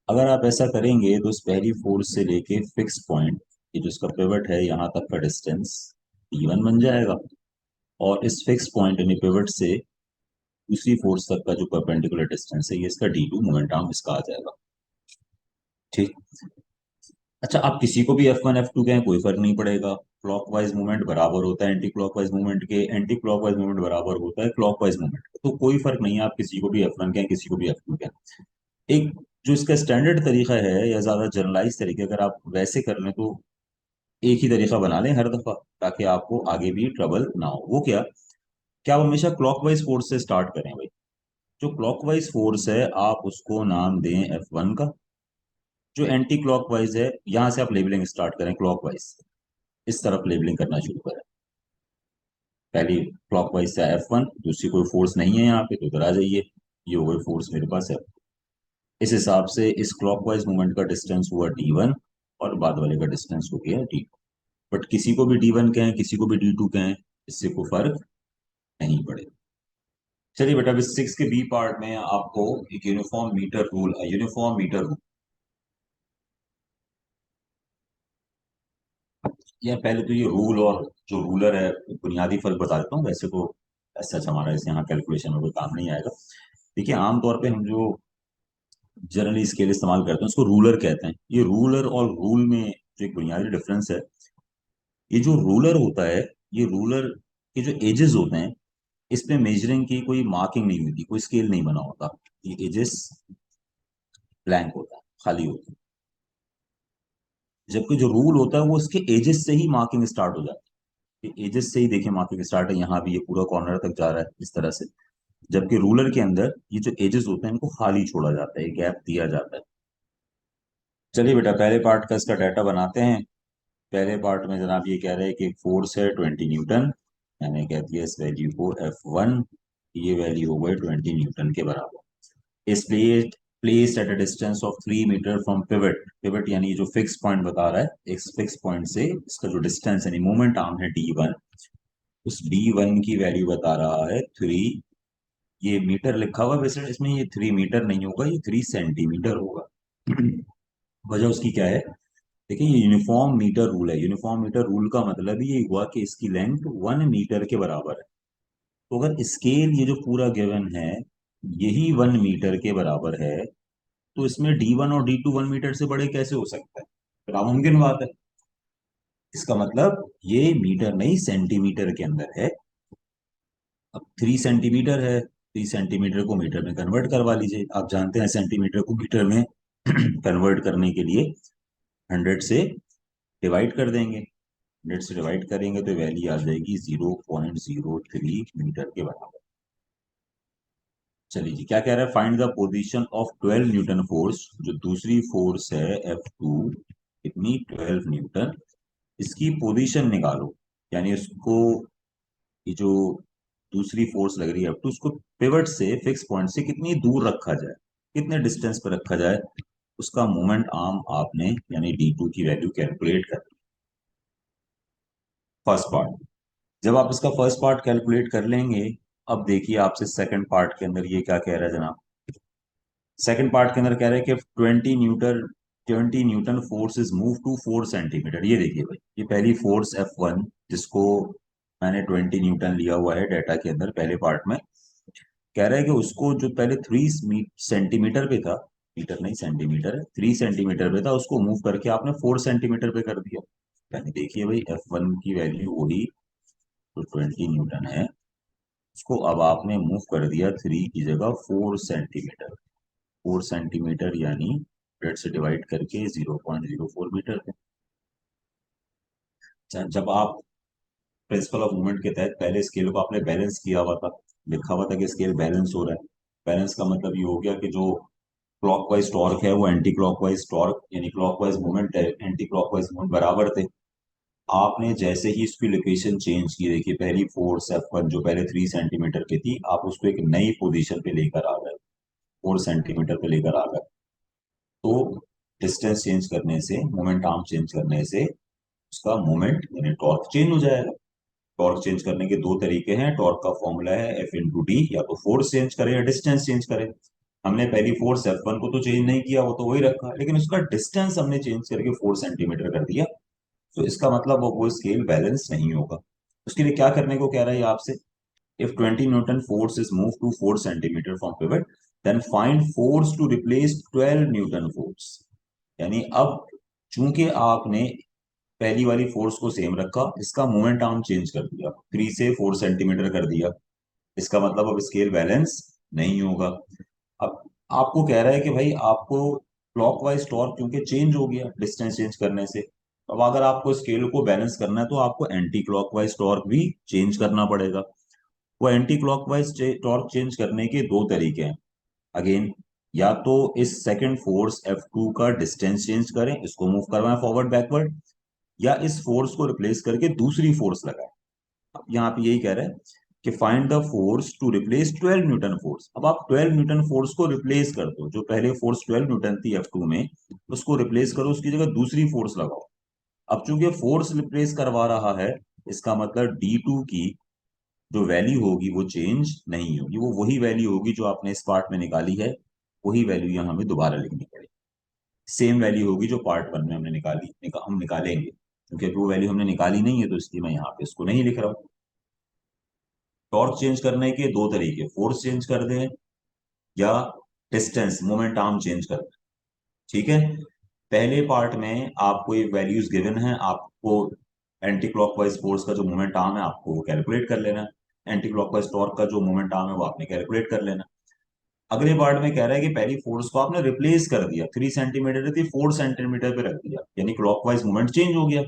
[SPEAKER 1] अगर आप ऐसा करेंगे तो इस पहली फोर्स से लेके फिक्स पॉइंट, ये जो इसका पिवट है यहाँ तक का डिस्टेंस D1 बन जाएगा, और इस फिक्स पॉइंट यानी पिवट से दूसरी फोर्स तक का जो परपेंडिकुलर डिस्टेंस है ये इसका D2 मोमेंट आर्म इसका आ जाएगा। ठीक। अच्छा, आप किसी को भी F1 F2 कहें कोई फर्क नहीं पड़ेगा, क्लॉकवाइज मूवमेंट बराबर होता है एंटी क्लॉकवाइज मूवमेंट के, एंटी क्लॉकवाइज मूवमेंट बराबर होता है क्लॉकवाइज मूवमेंट के, तो कोई फर्क नहीं है आप किसी को भी F1 कहें किसी को भी F2 कहें। एक जो इसका स्टैंडर्ड तरीका है या ज्यादा जनरलाइज तरीके, अगर आप वैसे कर लें तो एक ही तरीका बना लें हर दफा, ताकि आपको आगे भी ट्रबल ना हो। वो क्या, क्या आप हमेशा क्लॉकवाइज फोर्स से स्टार्ट करें भाई। जो क्लॉकवाइज फोर्स है आप उसको नाम दें F1 का, जो एंटी क्लॉकवाइज है यहां से आप लेबलिंग स्टार्ट करें क्लॉकवाइज, इस तरफ लेबलिंग करना शुरू करें। पहली क्लॉकवाइज से F1, दूसरी कोई फोर्स नहीं है यहाँ पे तो इधर आ जाइए, ये हो गई फोर्स मेरे पास है। इस हिसाब से इस क्लॉकवाइज मूवमेंट का डिस्टेंस हुआ D1 और बाद वाले का डिस्टेंस हो गया D2। बट किसी को भी D1 कहें किसी को भी D2 कहें, इससे कोई फर्क नहीं पड़ेगा। चलिए बेटा, अभी 6 के बी पार्ट में आपको एक uniform metre rule, uniform metre rule यार पहले तो ये रूल और जो रूलर है बुनियादी फर्क बता देता हूँ। वैसे तो सच हमारा इस यहाँ कैलकुलेशन में कोई काम नहीं आएगा। देखिए आमतौर पे हम जो जनरली स्केल इस्तेमाल करते हैं उसको रूलर कहते हैं। ये रूलर और रूल में जो एक बुनियादी डिफरेंस है, ये जो रूलर होता है, ये रूलर के जो एजेस होते हैं इस पे मेजरिंग की कोई मार्किंग नहीं होती, कोई स्केल नहीं बना होता। ये एजेस ब्लैंक होता है, खाली होता है। जबकि जो रूल होता है वो इसके एजेस से ही मार्किंग स्टार्ट हो जाती है। ये एजेस से ही देखिए मार्किंग स्टार्ट है, यहाँ भी ये पूरा कॉर्नर तक जा रहा है इस तरह से। जबकि रूलर के अंदर ये जो एजेस होते हैं इनको खाली छोड़ा जाता है, गैप दिया जाता है। चलिए बेटा पहले पार्ट का इसका डाटा बनाते हैं। पहले पार्ट में जनाब ये कह रहे हैं कि फोर्स है 20 न्यूटन। मैंने कह दिया इस वैल्यू को F1, ये वैल्यू हो गई 20 न्यूटन के बराबर। Is place at a distance of 3 metre from pivot. Pivot यानी जो फिक्स पॉइंट बता रहा है, इस फिक्स पॉइंट से इसका जो डिस्टेंस यानी मोमेंट आर्म है D1, उस D1 की वैल्यू बता रहा है 3। ये मीटर लिखा हुआ है, वैसे इसमें ये 3 मीटर नहीं होगा, ये 3 सेंटीमीटर होगा। वजह उसकी क्या है? देखिए ये यूनिफॉर्म मीटर रूल है। यूनिफॉर्म मीटर रूल का मतलब ये हुआ कि इसकी लेंथ 1 मीटर के बराबर है। तो अगर स्केल ये जो पूरा गिवन है यही 1 मीटर के बराबर है, तो इसमें D1 और D2 1 मीटर से बड़े कैसे हो सकता है? तो नामुमकिन बात है। इसका मतलब ये मीटर नहीं सेंटीमीटर के अंदर है। अब 3 सेंटीमीटर है, 3 सेंटीमीटर को मीटर में कन्वर्ट करवा लीजिए। आप जानते हैं सेंटीमीटर को मीटर में कन्वर्ट करने के लिए 100 से डिवाइड कर देंगे। 100 से डिवाइड करेंगे तो वैल्यू आ जाएगी 0.03 मीटर के बराबर। चलिए जी क्या कह रहा है, find the position of 12 newton force. जो दूसरी फोर्स है F2, कितनी 12 न्यूटन, इसकी पोजीशन निकालो। यानी उसको, ये जो दूसरी फोर्स लग रही है F2, उसको पिवट से फिक्स पॉइंट से कितनी दूर रखा जाए, कितने डिस्टेंस पर रखा जाए, उसका मोमेंट आर्म आपने यानी D2 की वैल्यू कैलकुलेट कर। फर्स्ट पार्ट, जब आप इसका फर्स्ट पार्ट कैलकुलेट कर लेंगे, अब देखिए आपसे सेकंड पार्ट के अंदर ये क्या कह रहा है जनाब। सेकंड पार्ट के अंदर कह रहा है कि 20 newton force is move to 4 centimetre. ये देखिए भाई, ये पहली फोर्स F1 जिसको मैंने 20 न्यूटन लिया हुआ है डाटा के अंदर पहले पार्ट में, कह रहा है कि उसको जो पहले 3 सेंटीमीटर पे था, मीटर नहीं सेंटीमीटर है, 3 सेंटीमीटर पे था, उसको मूव करके आपने 4 सेंटीमीटर पे कर दिया। यानी देखिए भाई F1 की वैल्यू वही जो 20 न्यूटन है, उसको अब आपने मूव कर दिया 3 की जगह 4 सेंटीमीटर। 4 सेंटीमीटर यानी 100 से डिवाइड करके 0.04 मीटर थे। जब आप प्रिंसिपल ऑफ मूवमेंट के तहत पहले स्केल को आपने बैलेंस किया हुआ था, लिखा हुआ था कि स्केल बैलेंस हो रहा है। बैलेंस का मतलब ये हो गया कि जो क्लॉकवाइज टॉर्क है वो एंटी क्लॉकवाइज टॉर्क यानी क्लॉकवाइज मूवमेंट है, एंटी क्लॉकवाइज मूवमेंट बराबर थे। आपने जैसे ही इसकी लोकेशन चेंज की, देखिए पहली फोर्स F1 जो पहले 3 सेंटीमीटर पे थी, आप उसको एक नई पोजीशन पे लेकर आ गए, 4 सेंटीमीटर पे लेकर आ गए। तो डिस्टेंस चेंज करने से, मोमेंट आर्म चेंज करने से उसका मोमेंट यानी टॉर्क चेंज हो जाएगा। टॉर्क चेंज करने के दो तरीके हैं। टॉर्क का फॉर्मूला है F × D, या तो फोर्स चेंज करे या डिस्टेंस चेंज करे। हमने पहली फोर्स F1 को तो चेंज नहीं किया, वो तो वही रखा, लेकिन उसका डिस्टेंस हमने चेंज करके 4 सेंटीमीटर कर दिया। तो इसका मतलब वो स्केल बैलेंस नहीं होगा। उसके लिए क्या करने को कह रहा है ये आपसे, if 20 Newton force is moved to 4 centimeter from pivot, then find force to replace 12 Newton force। यानी अब चूंकि आपने पहली वाली फोर्स को सेम रखा, इसका मोमेंट आर्म चेंज कर दिया, 3 से 4 सेंटीमीटर कर दिया, इसका मतलब अब स्केल बैलेंस नहीं होगा। अब आपको कह रहा है कि भाई आपको क्लॉकवाइज टॉर्क क्योंकि चेंज हो गया डिस्टेंस चेंज करने से, अब अगर आपको स्केल को बैलेंस करना है तो आपको एंटी क्लॉकवाइज टॉर्क भी चेंज करना पड़ेगा। वो एंटी क्लॉकवाइज टॉर्क चेंज करने के दो तरीके हैं। अगेन, या तो इस सेकंड फोर्स F2 का डिस्टेंस चेंज करें, इसको मूव करवाएं फॉरवर्ड बैकवर्ड, या इस फोर्स को रिप्लेस करके दूसरी फोर्स लगाएं। अब यहाँ पे यही कह रहे हैं कि find the force to replace 12 newton force. अब आप 12 न्यूटन फोर्स को रिप्लेस कर दो, जो पहले फोर्स 12 न्यूटन थी F2 में, उसको रिप्लेस करो, उसकी जगह दूसरी फोर्स लगाओ। अब चूंकि फोर्स रिप्लेस करवा रहा है, इसका मतलब D2 की जो वैल्यू होगी वो चेंज नहीं होगी, वो वही वैल्यू होगी जो आपने इस पार्ट में निकाली है, वही वैल्यू यहाँ हमें दोबारा लिखनी पड़ेगी। सेम वैल्यू होगी जो पार्ट 1 में हमने हम निकालेंगे। क्योंकि वो वैल्यू हमने निकाली नहीं है, तो इसलिए मैं यहाँ पे इसको नहीं लिख रहा हूँ। टॉर्क चेंज करने के दो तरीके, फोर्स चेंज कर दें या डिस्टेंस मोमेंट आर्म चेंज कर दें। ठीक है, पहले पार्ट में आपको ये वैल्यूज गिवन है, आपको एंटी क्लॉकवाइज फोर्स का जो मोमेंट आर्म है आपको वो कैलकुलेट कर लेना है, एंटी क्लॉकवाइज टॉर्क का जो मोमेंट आर्म है वो आपने कैलकुलेट कर लेना। अगले पार्ट में कह रहा है कि पहली फोर्स को आपने रिप्लेस कर दिया, 3 सेंटीमीटर थी 4 सेंटीमीटर पे रख दिया, यानी क्लॉकवाइज मोमेंट चेंज हो गया।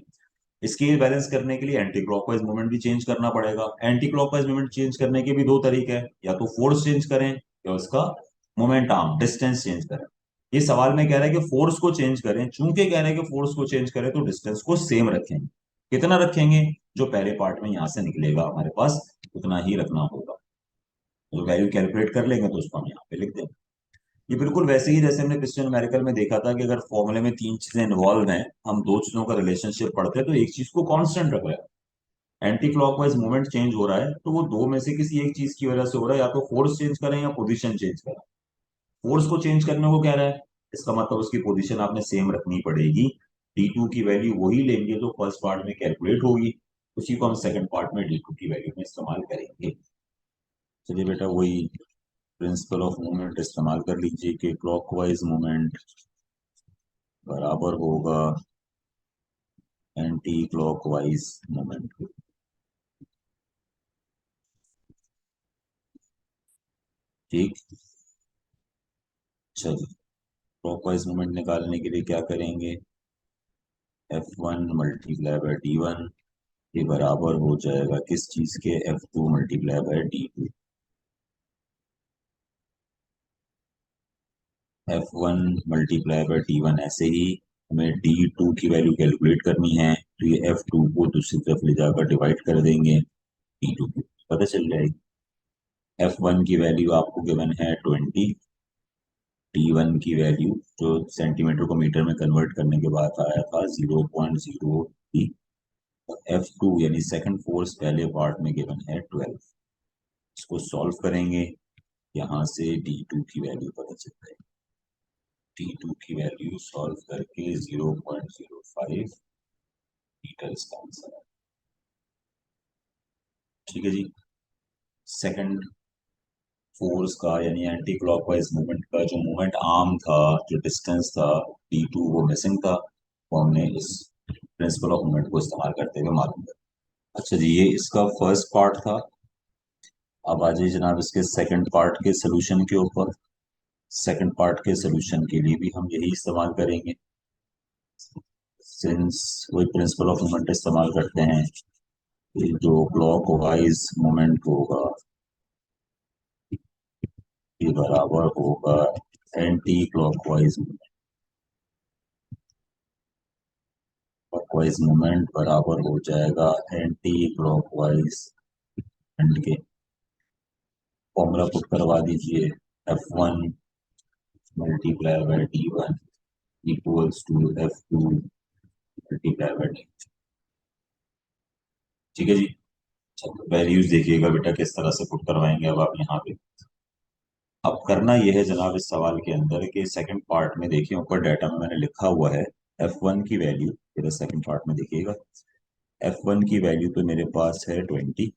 [SPEAKER 1] स्केल बैलेंस करने के लिए एंटी क्लॉकवाइज मूवमेंट भी चेंज करना पड़ेगा। एंटी क्लॉकवाइज मूवमेंट चेंज करने के भी दो तरीके हैं, या तो फोर्स चेंज करें या उसका मोमेंट आर्म डिस्टेंस चेंज करें। ये सवाल में कह रहा है कि फोर्स को चेंज करें, चूंकि कह रहे हैं कि फोर्स को चेंज करें तो डिस्टेंस को सेम रखेंगे। कितना रखेंगे? जो पहले पार्ट में यहां से निकलेगा हमारे पास उतना ही रखना होगा। तो वैल्यू कैलकुलेट कर लेंगे तो उसको हम यहाँ पे लिख देंगे। ये बिल्कुल वैसे ही जैसे हमने पिस्टन न्यूमेरिकल में देखा था कि अगर फॉर्मूले में तीन चीजें इन्वॉल्व हैं, हम दो चीजों का रिलेशनशिप पढ़ते हैं तो एक चीज को कांस्टेंट रख रहे हैं। एंटी क्लॉकवाइज मूवमेंट चेंज हो रहा है तो वो दो में से किसी एक चीज की वजह से हो रहा है, या तो फोर्स चेंज करें या पोजीशन चेंज करें। फोर्स को चेंज करने को कह रहा है, इसका मतलब उसकी पोजीशन आपने सेम रखनी पड़ेगी। D2 की वैल्यू वही लेंगे जो फर्स्ट पार्ट में कैलकुलेट होगी, उसी को हम सेकंड पार्ट में D2 की वैल्यू में इस्तेमाल करेंगे। चलिए बेटा, वही प्रिंसिपल ऑफ मूवमेंट इस्तेमाल कर लीजिए कि क्लॉकवाइज मूवमेंट बराबर होगा एंटी क्लॉकवाइज मूवमेंट के। ठीक, चलिए क्लॉकवाइज मूवमेंट निकालने के लिए क्या करेंगे, F1 मल्टीप्लाई बाय D1 ये बराबर हो जाएगा किस चीज के, F2 multiply bye D2। F1 multiply by D1 ऐसे ही हमें D2 की वैल्यू कैलकुलेट करनी है, तो ये F2 को दूसरी तरफ ले जाकर डिवाइड कर देंगे, D2 को पता चल जाएगी। F1 की वैल्यू आपको गिवन है 20, D1 की वैल्यू जो सेंटीमीटर को मीटर में कन्वर्ट करने के बाद आया था 0.03। F2 यानी सेकंड फोर्स पहले पार्ट में गिवन है 12। इसको सॉल्व करेंगे, यहाँ से D2 की वैल्यू पता चल जाएगी। D2 की वैल्यू सॉल्व करके 0.05 मीटर इसका आंसर है। ठीक है जी, सेकंड फोर्स का यानी एंटी क्लॉकवाइज मूवमेंट का जो मूवमेंट आर्म था, जो डिस्टेंस था D2 वो मिसिंग था, वो हमने इस प्रिंसिपल ऑफ मूवमेंट को इस्तेमाल करते हुए मालूम किया। अच्छा जी, ये इसका फर्स्ट पार्ट था। अब आ जाइए जनाब इसके सेकंड पार्ट के सोल्यूशन के ऊपर। सेकंड पार्ट के सोल्यूशन के लिए भी हम यही इस्तेमाल करेंगे, सिंस वही प्रिंसिपल ऑफ मूवमेंट इस्तेमाल करते हैं कि जो क्लॉक वाइज मूवमेंट होगा ये बराबर होगा anti clockwise movement. Clockwise movement बराबर हो जाएगा एंटी क्लॉकवाइज एंड के। फॉर्मूला पुट करवा दीजिए, F1 multiply by D1 equals to F2 multiply by D। ठीक है जी, चलो वैल्यूज देखिएगा बेटा किस तरह से पुट करवाएंगे अब आप यहाँ पे। अब करना यह है जनाब इस सवाल के अंदर कि सेकंड पार्ट में देखिए ऊपर डाटा में मैंने लिखा हुआ है F1 की वैल्यू, फिर सेकंड पार्ट में देखिएगा F1 की वैल्यू तो मेरे पास है 20,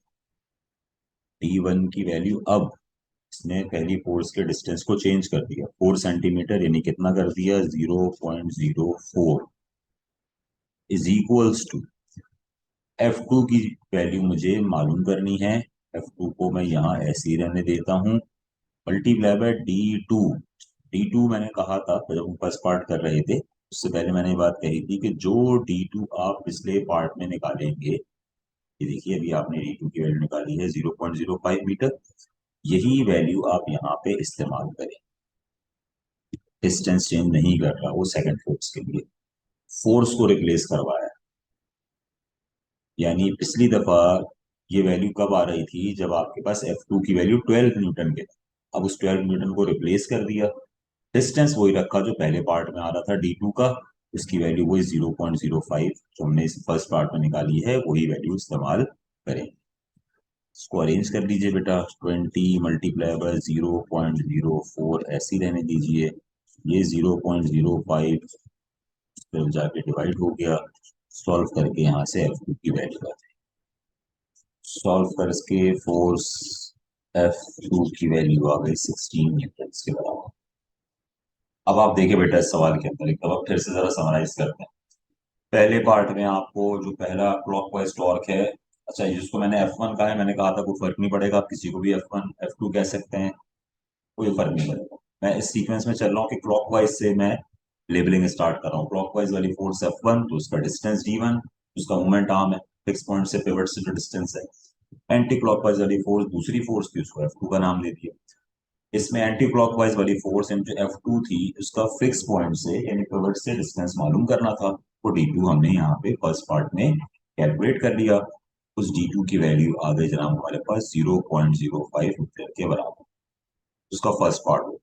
[SPEAKER 1] D1 की वैल्यू अब इसने पहली फोर्स के डिस्टेंस को चेंज कर दिया, 4 सेंटीमीटर यानी कितना कर दिया 0.04 इज इक्वल्स टू F2 की वैल्यू मुझे मालूम करनी है। F2 को मैं यहाँ ऐसे ही रहने देता हूँ, मल्टीप्लाई बाय D2। D2 मैंने कहा था जब हम फर्स्ट पार्ट कर रहे थे, उससे पहले मैंने ये बात कही थी कि जो D2 आप पिछले पार्ट में निकालेंगे, ये देखिए अभी आपने D2 की वैल्यू निकाली है 0.05 मीटर, यही वैल्यू आप यहाँ पे इस्तेमाल करें। डिस्टेंस चेंज नहीं कर रहा वो सेकंड फोर्स के लिए, फोर्स को रिप्लेस करवाया। यानी पिछली दफा ये वैल्यू कब आ रही थी, जब आपके पास F2 की वैल्यू 12 न्यूटन के था। अब उस 12 न्यूटन को रिप्लेस कर दिया, डिस्टेंस वही रखा जो पहले पार्ट में आ रहा था D2 का, उसकी वैल्यू वही 0.05 जो हमने इस फर्स्ट पार्ट में निकाली है वही वैल्यू इस्तेमाल करें। इसको अरेंज कर लीजिए बेटा, 20 मल्टीप्लाई बाय 0.04 ऐसी रहने दीजिए, ये 0.05 फिर जाके डिवाइड हो गया, सॉल्व करके यहाँ से F2 की वैल्यू आती है। सॉल्व करके फोर्स F2 की वैल्यू आ गई 16 न्यूटन के बराबर। अब आप देखिए बेटा इस सवाल के अंदर एक दफा फिर से जरा समराइज करते हैं। पहले पार्ट में आपको जो पहला क्लॉकवाइज टॉर्क है, अच्छा जिसको मैंने F1 कहा है, मैंने कहा था कोई फर्क नहीं पड़ेगा, आप किसी को भी F1 F2 कह सकते हैं, कोई फर्क नहीं पड़ेगा। मैं इस सीक्वेंस में चल रहा हूँ कि क्लॉकवाइज से मैं लेबलिंग स्टार्ट कर रहा हूँ। क्लॉकवाइज वाली फोर्स F1, तो उसका डिस्टेंस D1, उसका मोमेंट आर्म है, फिक्स पॉइंट से पिवट से जो डिस्टेंस है। एंटी क्लॉकवाइज वाली फोर्स दूसरी फोर्स थी, उसको F2 का नाम दे दिया। इसमें एंटी क्लॉकवाइज वाली फोर्स जो F2 थी, उसका फिक्स पॉइंट से यानी पिवट से डिस्टेंस मालूम करना था, तो D2 हमने यहाँ पे फर्स्ट पार्ट में कैलकुलेट कर लिया। उस D2 की वैल्यू आ गई जनाब हमारे पास 0.05 मीटर के बराबर, उसका फर्स्ट पार्ट हो।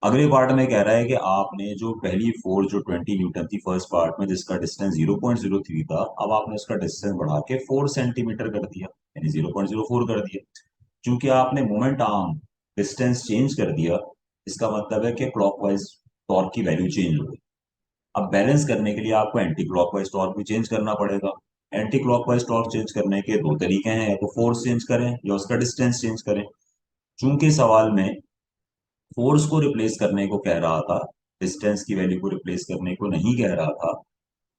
[SPEAKER 1] अगले पार्ट में कह रहा है कि आपने जो पहली फोर्स जो 20 न्यूटन थी फर्स्ट पार्ट में, जिसका डिस्टेंस 0.03 था, अब आपने उसका डिस्टेंस बढ़ा के 4 सेंटीमीटर कर दिया, यानी 0.04 कर दिया। क्योंकि आपने मोमेंट आर्म डिस्टेंस चेंज कर दिया, इसका मतलब है कि क्लॉकवाइज टॉर्क की वैल्यू चेंज हो गई। अब बैलेंस करने के लिए आपको एंटी क्लॉकवाइज टॉर्क भी चेंज करना पड़ेगा। एंटी क्लॉकवाइज टॉर्क चेंज करने के दो तरीके हैं, या तो फोर्स चेंज करें या उसका डिस्टेंस चेंज करें। चूंकि सवाल में फोर्स को रिप्लेस करने को कह रहा था, डिस्टेंस की वैल्यू को रिप्लेस करने को नहीं कह रहा था,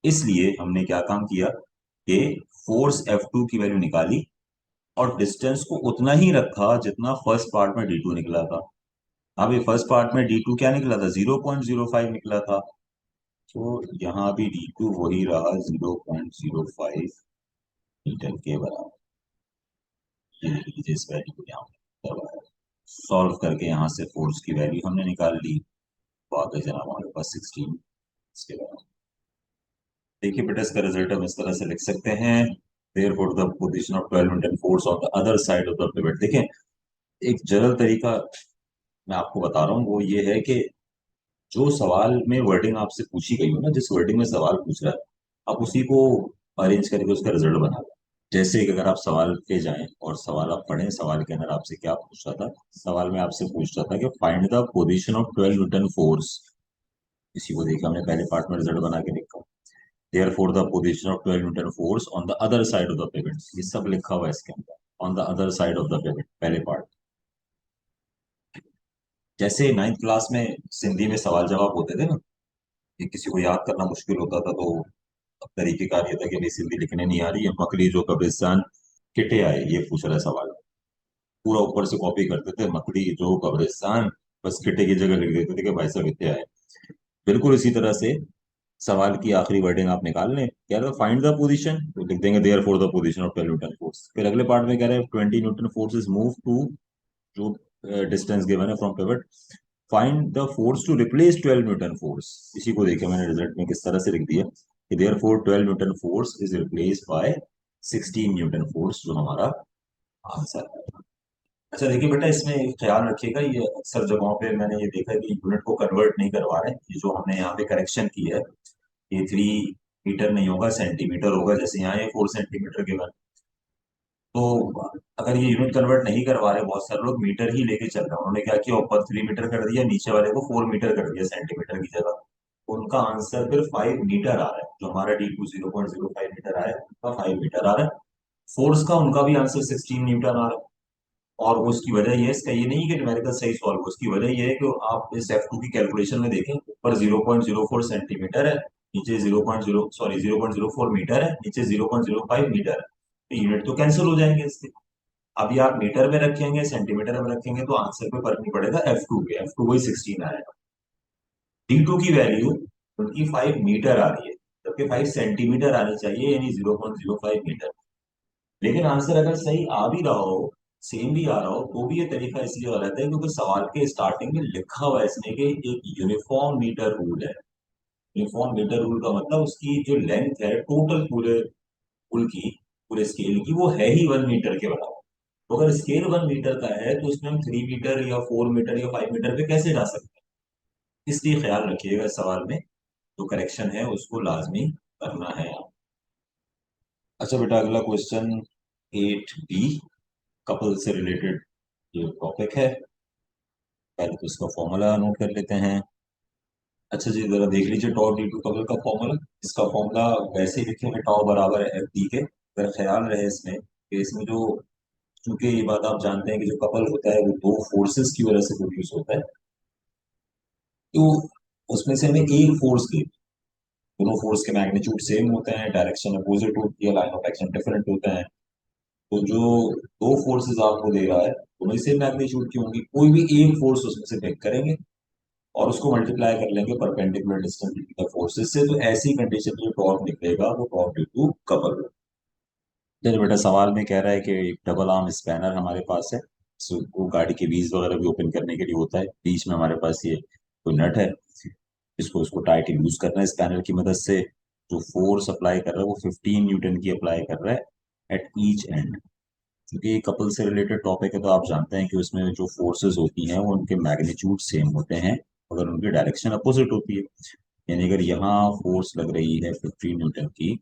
[SPEAKER 1] इसलिए हमने क्या काम किया कि फोर्स F2 की वैल्यू निकाली और डिस्टेंस को उतना ही रखा जितना फर्स्ट पार्ट में D2 निकला था। अभी फर्स्ट पार्ट में D2 क्या निकला था, 0.05 निकला था, तो यहाँ भी D2 वही रहा 0.05 मीटर के बराबर। ये देख लीजिए इस वैल्यू को यहाँ पे सॉल्व करके यहाँ से फोर्स की वैल्यू हमने निकाल ली, तो आ गई जनाब हमारे पास 16 इसके बराबर। देखिए बेटा इसका रिजल्ट हम इस तरह से लिख सकते हैं, therefore the position of 12 Newton force on the other side of the pivot। देखें एक जनरल तरीका मैं आपको बता रहा हूँ, वो ये है कि जो सवाल में वर्डिंग आपसे पूछी गई हो ना, जिस वर्डिंग में सवाल पूछ रहा है, आप उसी को अरेंज करके उसका रिजल्ट बना लो। जैसे कि अगर आप सवाल पे जाएं और सवाल आप पढ़ें, सवाल के अंदर आपसे क्या पूछ रहा था, सवाल में आपसे पूछ रहा था कि find the position of 12 newton force. इसी को देखिए हमने पहले पार्ट में रिजल्ट बना के लिखा, therefore the position of 12 Newton force on the other side of the pivot। ये सब लिखा हुआ है इसके अंदर, on the other side of the pivot पहले पार्ट। जैसे नाइन्थ क्लास में सिंधी में सवाल जवाब होते थे ना, कि किसी को याद करना मुश्किल होता था, तो अब तरीकेकार ये था कि भाई सिंधी लिखने नहीं आ रही है, मकड़ी जो कब्रिस्तान किटे आए, ये पूछ रहा है सवाल। पूरा ऊपर से कॉपी करते थे, मकड़ी जो कब्रिस्तान, बस किटे की जगह लिख देते थे कि भाई साहब इतने आए। बिल्कुल इसी तरह से सवाल की आखिरी वर्डिंग आप निकाल लें, कह रहे हो फाइंड द पोजीशन, तो लिख देंगे therefore the position of 12 newton force. फिर अगले पार्ट में कह रहे हैं 20 newton force is move to, जो डिस्टेंस गिवन है from pivot, find the force to replace 12 newton force. इसी को देखिए मैंने रिजल्ट में किस तरह से लिख दिया कि therefore 12 newton force is replace by 16 newton force, जो हमारा आंसर है। अच्छा देखिए बेटा इसमें एक ख्याल रखिएगा, ये अक्सर जगहों पे मैंने ये देखा है कि यूनिट को कन्वर्ट नहीं करवा रहे हैं। ये जो हमने यहाँ पे करेक्शन की है, ये 3 मीटर नहीं होगा, सेंटीमीटर होगा। जैसे यहाँ ये 4 सेंटीमीटर के बन, तो अगर ये यूनिट कन्वर्ट नहीं करवा रहे, बहुत सारे लोग मीटर ही लेके चल रहे हैं, उन्होंने क्या किया, ऊपर 3 मीटर कर दिया, नीचे वाले को 4 मीटर कर दिया सेंटीमीटर की जगह। उनका आंसर फिर 5 मीटर आ रहा है, जो हमारा D2 0.05 मीटर आया, उनका 5 मीटर आ रहा है। फोर्स का उनका भी आंसर 16 न्यूटन आ रहा है। और वो उसकी वजह ये है, इसका ये नहीं कि न्यूमेरिकल सही सॉल्व हो, उसकी वजह ये है कि आप इस F2 की कैलकुलेशन में देखें, ऊपर 0.04 सेंटीमीटर है, नीचे 0.04 मीटर है, नीचे 0.05 मीटर है, तो यूनिट तो कैंसिल हो जाएंगे इसके। अभी आप मीटर में रखेंगे सेंटीमीटर में रखेंगे तो आंसर पे फर्क नहीं पड़ेगा, F2 वही 16 आएगा। D2 की वैल्यू उनकी 5 मीटर आ रही है, जबकि 5 सेंटीमीटर आनी चाहिए, यानी 0.05 मीटर। लेकिन आंसर अगर सही आ भी रहा हो, सेम भी आ रहा हो, तो भी ये तरीका इसलिए गलत है क्योंकि सवाल के स्टार्टिंग में लिखा हुआ है इसमें कि एक यूनिफॉर्म मीटर रूल है। यूनिफॉर्म मीटर रूल का मतलब उसकी जो लेंथ है टोटल पूरे पुल की, पूरे स्केल की, वो है ही 1 मीटर के बराबर। तो अगर स्केल 1 मीटर का है तो उसमें हम 3 मीटर या 4 मीटर या 5 मीटर पे कैसे जा सकते हैं, इसलिए ख्याल रखिएगा इस सवाल में जो करेक्शन है उसको लाजमी करना है। अच्छा बेटा अगला क्वेश्चन 8B, कपल से रिलेटेड ये टॉपिक है। पहले तो इसका फॉर्मूला नोट कर लेते हैं। अच्छा जी, जरा देख लीजिए टॉर्क डी टू कपल का फॉर्मूला। इसका फॉर्मूला वैसे ही लिखेंगे, टॉ बराबर है एफ डी के। अगर ख्याल रहे इसमें कि इसमें जो, क्योंकि ये बात आप जानते हैं कि जो कपल होता है वो दो फोर्सेस की वजह से प्रोड्यूस होता है, तो उसमें से हमें एक फोर्स की, दोनों फोर्स के मैग्नीट्यूड सेम होते हैं, डायरेक्शन अपोजिट होती है, लाइन ऑफ एक्शन डिफरेंट होते हैं। तो जो दो फोर्सेस आपको दे रहा है दोनों सेम मैग्नीट्यूड की होंगी, कोई भी एक फोर्स उसमें से पिक करेंगे और उसको मल्टीप्लाई कर लेंगे perpendicular distance between the forces से, तो ऐसी कंडीशन में जो टॉर्क निकलेगा वो टॉर्क ड्यू टू कपल। चलिए बेटा, सवाल में कह रहा है कि एक डबल आर्म स्पैनर हमारे पास है, वो गाड़ी के व्हील्स वगैरह भी ओपन करने के लिए होता है। बीच में हमारे पास ये कोई नट है, इसको इसको टाइट यूज करना है स्पैनर की मदद से। जो फोर्स अप्लाई कर रहा है वो 15 न्यूटन की अप्लाई कर रहा है एट ईच एंड। क्योंकि कपल से रिलेटेड टॉपिक है तो आप जानते हैं कि उसमें जो फोर्सेस होती हैं वो उनके मैग्नीट्यूड सेम होते हैं अगर उनकी डायरेक्शन अपोजिट होती है। यानी अगर यहाँ फोर्स लग रही है 15 न्यूटन की,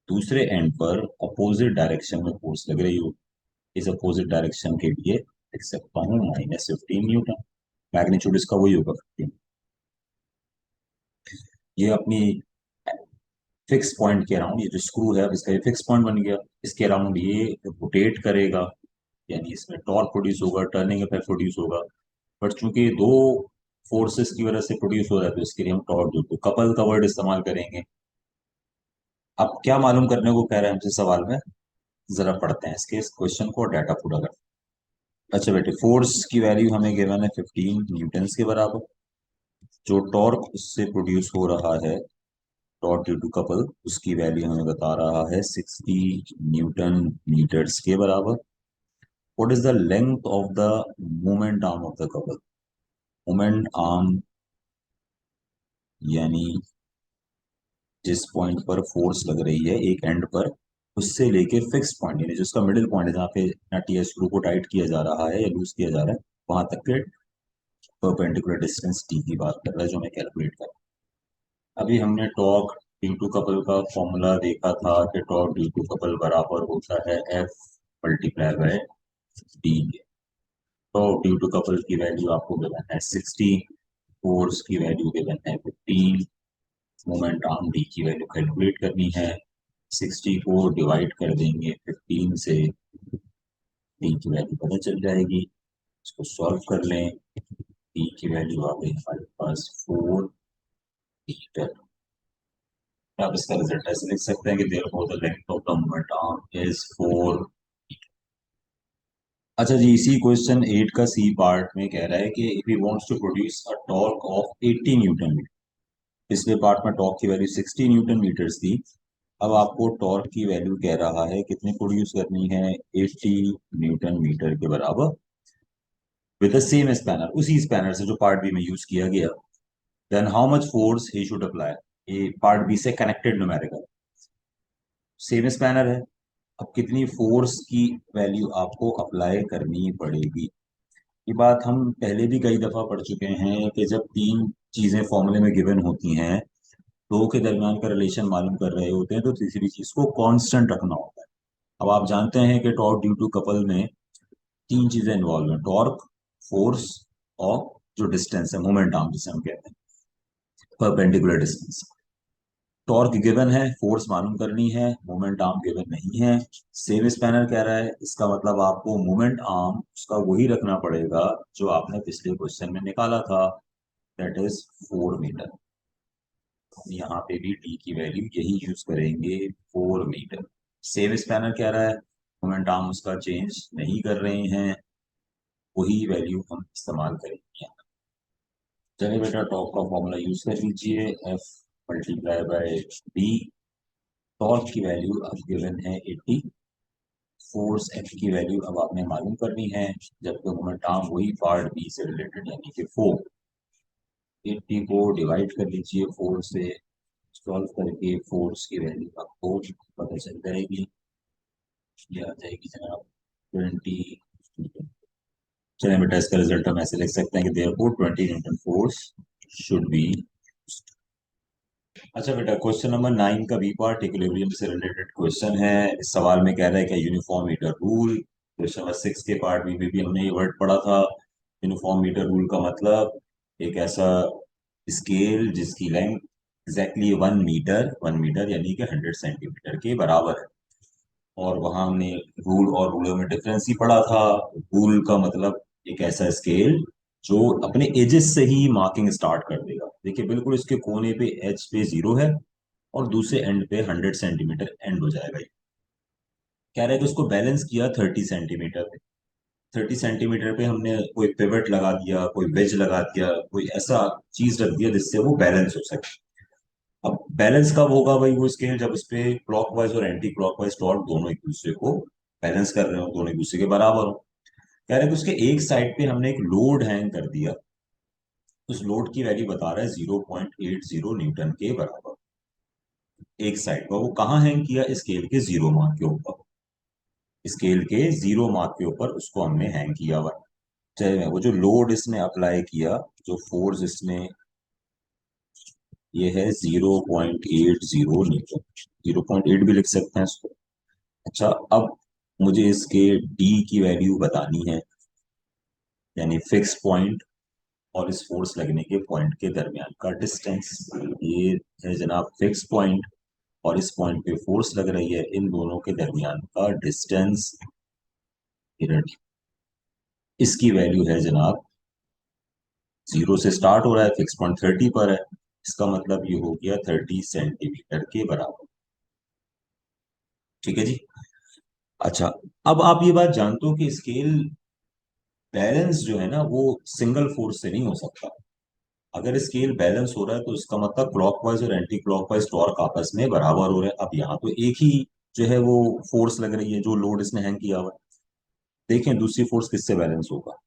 [SPEAKER 1] दूसरे एंड पर अपोजिट डायरेक्शन में फोर्स लग रही हो, इस अपोजिट डायरेक्शन के लिए लिख सकता हूँ -15 न्यूटन। मैग्नीट्यूड इसका वही होगा 15। ये अपनी फिक्स पॉइंट के अराउंड, ये जो स्क्रू है अब इसका ये फिक्स पॉइंट बन गया, इसके अराउंड ये रोटेट करेगा, यानी इसमें टॉर्क प्रोड्यूस होगा, टर्निंग इफेक्ट प्रोड्यूस होगा। बट चूंकि दो फोर्सेस की वजह से प्रोड्यूस हो रहा है तो इसके लिए हम टॉर्क जो तो कपल का वर्ड इस्तेमाल करेंगे। अब क्या मालूम करने को कह रहे हैं हमसे सवाल में, जरा पढ़ते हैं इसके इस क्वेश्चन को और डाटा पूरा करते हैं। अच्छा बेटे, फोर्स की वैल्यू हमें गिवन है 15 न्यूटन के बराबर। जो टॉर्क उससे प्रोड्यूस हो रहा है, टॉर्क ड्यू टू कपल, उसकी वैल्यू हमें बता रहा है 60 न्यूटन मीटर्स के बराबर। What is the length of the moment arm of the couple? Moment arm यानी जिस पॉइंट पर फोर्स लग रही है एक एंड पर, उससे लेके फिक्स पॉइंट यानी जिसका मिडिल पॉइंट है जहाँ पे नट या स्क्रू को टाइट किया जा रहा है या लूज किया जा रहा है, वहां तक के परपेंडिकुलर डिस्टेंस टी की बात कर रहा है जो हमें कैलकुलेट कर। अभी हमने टॉर्क ड्यू टू कपल का फॉर्मूला देखा था कि टॉर्क ड्यू टू कपल बराबर होता है एफ मल्टीप्लाई बाय डी के। टॉर्क ड्यू टू कपल की वैल्यू आपको गिवन है 60, फोर्स की वैल्यू गिवन है 15, मोमेंट आर्म डी की वैल्यू कैलकुलेट करनी है। 60 को डिवाइड कर देंगे 15 से, डी की वैल्यू पता चल जाएगी। इसको सॉल्व कर लें, डी की वैल्यू आ गई हमारे पास 4 मीटर। आप इसका रिजल्ट ऐसे लिख सकते हैं कि therefore the length of the moment arm is 4। अच्छा जी, इसी क्वेश्चन 8 का सी पार्ट में कह रहा है कि if he wants to produce a torque of 80 newton metre. पिछले पार्ट में टॉर्क की वैल्यू 60 न्यूटन मीटर्स थी, अब आपको टॉर्क की वैल्यू कह रहा है कितनी प्रोड्यूस करनी है, 80 न्यूटन मीटर के बराबर विद द सेम स्पैनर, उसी स्पैनर से जो पार्ट बी में यूज किया गया। Then how much force he should apply, ये पार्ट बी से कनेक्टेड न्यूमेरिकल, सेम स्पैनर है। अब कितनी फोर्स की वैल्यू आपको अप्लाई करनी पड़ेगी, ये बात हम पहले भी कई दफा पढ़ चुके हैं कि जब तीन चीजें फॉर्मूले में गिवन होती हैं, दो के दरमियान का रिलेशन मालूम कर रहे होते हैं, तो तीसरी चीज को कांस्टेंट रखना होता है। अब आप जानते हैं कि टॉर्क ड्यू टू कपल में तीन चीजें इन्वॉल्व हैं, टॉर्क, फोर्स और जो डिस्टेंस है, मोमेंट आर्म जिसे हम कहते हैं, परपेंडिकुलर डिस्टेंस। टॉर्क गिवन है, फोर्स मालूम करनी है, मोमेंट आर्म गिवन नहीं है। सेम स्पैनर कह रहा है, इसका मतलब आपको मोमेंट आर्म उसका वही रखना पड़ेगा जो आपने पिछले क्वेश्चन में निकाला था, दैट इज 4 मीटर। यहाँ पे भी डी की वैल्यू यही यूज करेंगे, 4 मीटर। सेम स्पैनर कह रहा है, मोमेंट आर्म उसका चेंज नहीं कर रहे हैं, वही वैल्यू हम इस्तेमाल करेंगे। चलिए बेटा, टॉर्क का फॉर्मूला यूज कर लीजिए, F multiply by D. Torque की वैल्यू अब गिवन है 80, फोर्स एफ की वैल्यू अब आपने मालूम करनी है, जबकि मोमेंट आर्म वही पार्ट बी से रिलेटेड यानी कि 4। 80 को डिवाइड कर लीजिए 4 से, सॉल्व करके फोर्स की वैल्यू आपको पता चल जाएगी, ये आ जाएगी जनाब 20। चलिए बेटा, इसका रिजल्ट हम ऐसे लिख सकते हैं कि therefore 20 newton force should be. अच्छा बेटा, क्वेश्चन नंबर 9 का बी पार्ट इक्विलिब्रियम से रिलेटेड क्वेश्चन है। इस सवाल में कह रहा है कि uniform metre rule. Question number 6 के पार्ट बी में भी हमने ये वर्ड पढ़ा था, यूनिफॉर्म मीटर रूल का मतलब एक ऐसा स्केल जिसकी लेंथ एग्जैक्टली 1 मीटर यानी कि 100 सेंटीमीटर के बराबर है। और वहां हमने रूल और रूलर में डिफरेंस ही पढ़ा था। रूल का मतलब एक ऐसा स्केल जो अपने एजेस से ही मार्किंग स्टार्ट कर देगा। देखिए बिल्कुल इसके कोने पे एज पे 0 है और दूसरे एंड पे 100 सेंटीमीटर एंड हो जाएगा। कह रहे थे उसको बैलेंस किया 30 सेंटीमीटर पे। 30 सेंटीमीटर पे हमने कोई पिवट लगा दिया, कोई वेज लगा दिया, कोई ऐसा चीज रख दिया जिससे वो बैलेंस हो सके। अब बैलेंस कब होगा भाई? वो स्केल जब इस पे क्लॉकवाइज और एंटी क्लॉकवाइज टॉर्क दोनों एक दूसरे को बैलेंस कर रहे हो, दोनों एक दूसरे के बराबर हो। कह रहे थे उसके एक साइड पे हमने एक लोड हैंग कर दिया। उस लोड की वैल्यू बता रहा है 0.80 न्यूटन के बराबर। एक साइड पर वो कहाँ हैंग किया? स्केल के 0 मार्क के ऊपर। स्केल के 0 मार्क के ऊपर उसको हमने हैंग किया हुआ। चाहे वो जो लोड इसने अप्लाई किया, जो फोर्स इसने, ये है 0.80 न्यूटन। 0.8 भी लिख सकते हैं इसको। अच्छा, अब मुझे इसके डी की वैल्यू बतानी है, यानी फिक्स पॉइंट और इस फोर्स लगने के पॉइंट के दरमियान का डिस्टेंस। ये है जनाब फिक्स पॉइंट, और इस पॉइंट पे फोर्स लग रही है। इन दोनों के दरमियान का डिस्टेंस, इसकी वैल्यू है जनाब, 0 से स्टार्ट हो रहा है, फिक्स पॉइंट 30 पर है। इसका मतलब ये हो गया 30 सेंटीमीटर के बराबर। ठीक है जी। अच्छा, अब आप ये बात जानते हो कि स्केल बैलेंस जो है ना वो सिंगल फोर्स से नहीं हो सकता। अगर स्केल बैलेंस हो रहा है तो इसका मतलब क्लॉकवाइज और एंटी क्लॉकवाइज टॉर्क आपस में बराबर हो रहे हैं। अब यहाँ तो एक ही जो है वो फोर्स लग रही है, जो लोड इसने हैंग किया हुआ है। देखें दूसरी फोर्स किससे बैलेंस होगा?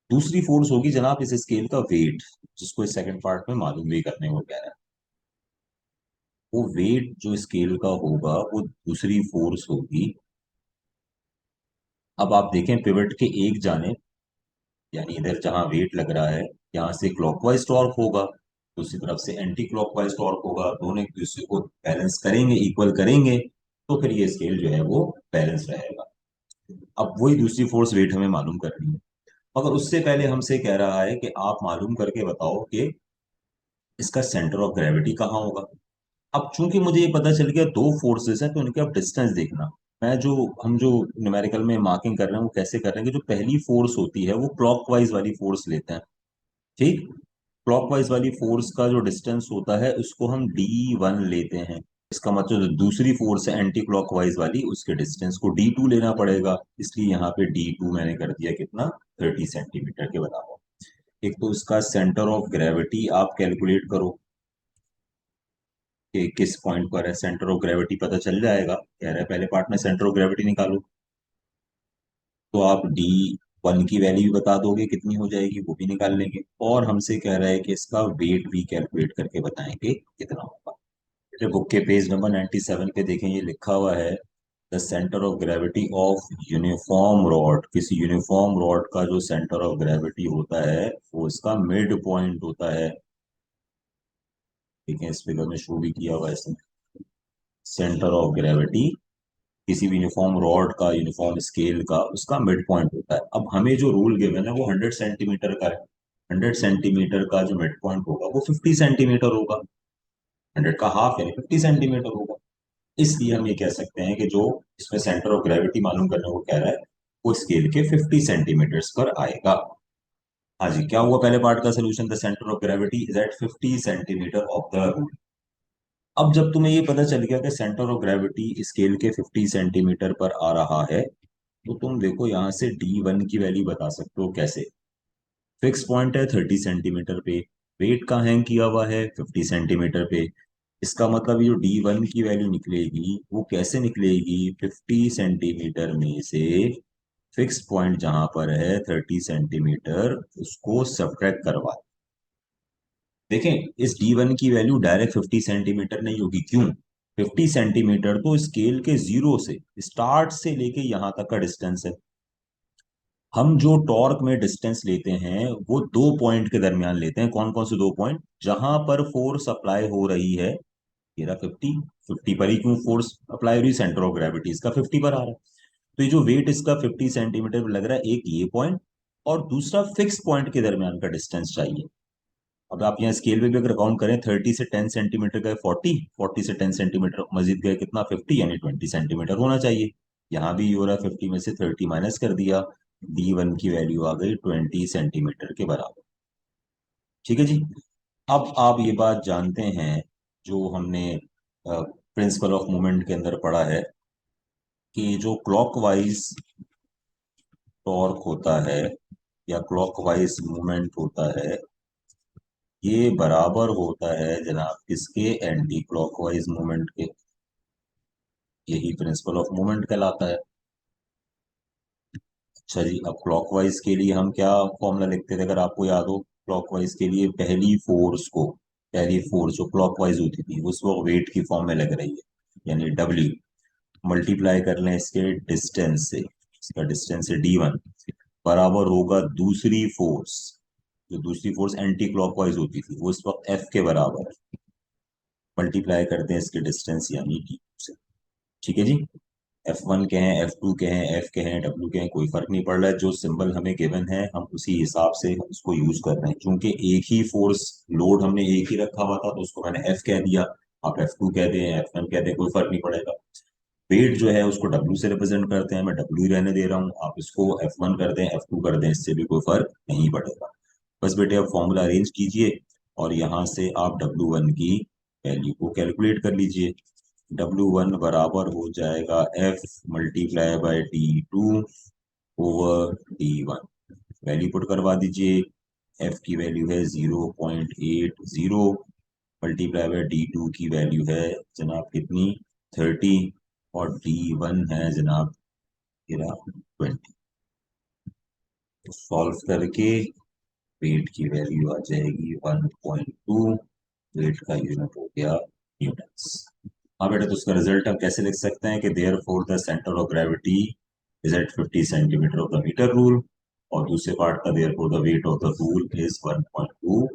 [SPEAKER 1] दूसरी फोर्स होगी जनाब इस स्केल का वेट, जिसको इस सेकंड पार्ट में मालूम भी करने को कह रहा है। वो वेट जो स्केल का होगा वो दूसरी फोर्स होगी। अब आप देखें पिवट के एक जाने, यानी इधर जहां वेट लग रहा है, यहाँ से क्लॉकवाइज टॉर्क होगा, दूसरी तरफ से एंटी क्लॉकवाइज टॉर्क होगा। दोनों एक दूसरे को बैलेंस करेंगे, इक्वल करेंगे, तो फिर ये स्केल जो है वो बैलेंस रहेगा। अब वही दूसरी फोर्स वेट हमें मालूम करनी है, मगर उससे पहले हमसे कह रहा है कि आप मालूम करके बताओ कि इसका सेंटर ऑफ ग्रेविटी कहाँ होगा। अब चूंकि मुझे ये पता चल गया दो फोर्सेस हैं, तो इनके अब डिस्टेंस देखना। मैं जो हम जो न्यूमेरिकल में मार्किंग कर रहे हैं वो कैसे कर रहे हैं कि जो पहली फोर्स होती है वो क्लॉकवाइज वाली फोर्स लेते हैं। ठीक, क्लॉकवाइज वाली फोर्स का जो डिस्टेंस होता है उसको हम D1 लेते हैं। इसका मतलब जो दूसरी फोर्स है एंटी क्लॉकवाइज वाली, उसके डिस्टेंस को D2 लेना पड़ेगा। इसलिए यहाँ पे D2 मैंने कर दिया कितना, 30 सेंटीमीटर के बराबर। एक तो इसका सेंटर ऑफ ग्रेविटी आप कैलकुलेट करो कि किस पॉइंट पर है। सेंटर ऑफ ग्रेविटी पता चल जाएगा, कह रहा है पहले पार्ट में सेंटर ऑफ ग्रेविटी निकालो। तो आप D1 की वैल्यू भी बता दोगे कितनी हो जाएगी, वो भी निकाल लेंगे। और हमसे कह रहा है कि इसका वेट भी कैलकुलेट करके बताएंगे कितना होगा। जैसे बुक के पेज नंबर 97 पे देखें, ये लिखा हुआ है the centre of gravity of uniform rod. किसी यूनिफॉर्म रॉड का जो सेंटर ऑफ ग्रेविटी होता है वो इसका मिड पॉइंट होता है। देखें इस फिगर में शो भी किया हुआ है इसमें। सेंटर ऑफ ग्रेविटी किसी भी यूनिफॉर्म रॉड का, यूनिफॉर्म स्केल का, उसका मिड पॉइंट होता है। अब हमें जो रूल गिवन है वो 100 सेंटीमीटर का है। 100 सेंटीमीटर का जो मिड पॉइंट होगा वो 50 सेंटीमीटर होगा। 100 का हाफ यानी 50 सेंटीमीटर होगा। इसलिए हम ये कह सकते हैं कि जो इसमें सेंटर ऑफ ग्रेविटी मालूम करने को कह रहा है वो स्केल के 50 सेंटीमीटर पर आएगा। हाँ जी, क्या हुआ पहले पार्ट का solution? The centre of gravity is at 50 centimetre of the rule. अब जब तुम्हें ये पता चल गया कि सेंटर ऑफ ग्रेविटी स्केल के 50 सेंटीमीटर पर आ रहा है, तो तुम देखो यहाँ से D1 की वैल्यू बता सकते हो कैसे। फिक्स पॉइंट है 30 सेंटीमीटर पे, वेट का हैंग किया हुआ है 50 सेंटीमीटर पे। इसका मतलब ये जो D1 की वैल्यू निकलेगी वो कैसे निकलेगी? 50 सेंटीमीटर में से फिक्स पॉइंट जहां पर है 30 सेंटीमीटर, उसको सब्ट्रैक्ट करवा। देखें इस D1 की वैल्यू डायरेक्ट 50 सेंटीमीटर नहीं होगी। क्यों? 50 सेंटीमीटर तो स्केल के 0 से, स्टार्ट से लेके यहां तक का डिस्टेंस है। हम जो टॉर्क में डिस्टेंस लेते हैं वो दो पॉइंट के दरमियान लेते हैं। कौन कौन से दो पॉइंट? जहां पर फोर्स अप्लाई हो रही है, ये रहा 50, 50 पर ही क्यों फोर्स अप्लाई हो रही है? सेंटर ऑफ ग्रेविटी इसका 50 पर आ रहा है। तो ये जो वेट इसका 50 सेंटीमीटर लग रहा है, एक ये पॉइंट और दूसरा फिक्स पॉइंट के दरमियान का डिस्टेंस चाहिए। अब आप यहाँ स्केल पे भी अगर काउंट करें 30 से 10 सेंटीमीटर गए 40, 40 से 10 सेंटीमीटर मजीद गए कितना 50, यानी 20 सेंटीमीटर होना चाहिए। यहाँ भी ये हो रहा है 50 में से 30 माइनस कर दिया, D1 की वैल्यू आ गई 20 सेंटीमीटर के बराबर। ठीक है जी। अब आप ये बात जानते हैं जो हमने प्रिंसिपल ऑफ मोमेंट के अंदर पढ़ा है कि जो क्लॉकवाइज टॉर्क होता है या क्लॉकवाइज मूवमेंट होता है, ये बराबर होता है जनाब किसके, एंटी क्लॉकवाइज मूवमेंट के। यही प्रिंसिपल ऑफ मूवमेंट कहलाता है। अच्छा जी, अब क्लॉकवाइज के लिए हम क्या फॉर्मूला लिखते थे, अगर आपको याद हो। क्लॉकवाइज के लिए पहली फोर्स जो क्लॉकवाइज होती थी उस वक्त वेट की फॉर्म में लग रही है, यानी W मल्टीप्लाई कर लें इसके डिस्टेंस से, इसका डिस्टेंस है D1, बराबर होगा दूसरी फोर्स एंटी क्लॉकवाइज होती थी वो इस वक्त F के बराबर है, मल्टीप्लाई करते हैं इसके डिस्टेंस यानी D से। ठीक है जी। F1 के हैं, F2 के हैं, F के हैं, W के हैं, कोई फर्क नहीं पड़ रहा है, जो सिंबल हमें गिवन है हम उसी हिसाब से उसको यूज कर रहे हैं। क्योंकि एक ही फोर्स लोड हमने एक ही रखा हुआ था तो उसको मैंने F कह दिया, आप F2 कह दें, F1 कह दें, कोई फर्क नहीं पड़ेगा। वेट जो है उसको W से रिप्रेजेंट करते हैं, मैं W रहने दे रहा हूँ, आप इसको F1 कर दें, F2 कर दें, इससे भी कोई फर्क नहीं पड़ेगा। बस बेटे अब फॉर्मूला अरेंज कीजिए और यहाँ से आप W1 की वैल्यू को कैलकुलेट कर लीजिए। W1 बराबर हो जाएगा F multiply by D2 over D1। Value put करवा दीजिए। F की वैल्यू है 0.80, मल्टीप्लाई बाय D2 की वैल्यू है जनाब कितनी, 30, और D1 है जनाब तेरा 20। सॉल्व करके वेट की वैल्यू आ जाएगी 1.2, वेट का यूनिट हो गया न्यूटन्स। हाँ बेटा, तो उसका रिजल्ट हम कैसे लिख सकते हैं कि therefore the centre of gravity is at 50 centimetre of the metre rule, और दूसरे पार्ट का therefore the weight of the rule is 1.2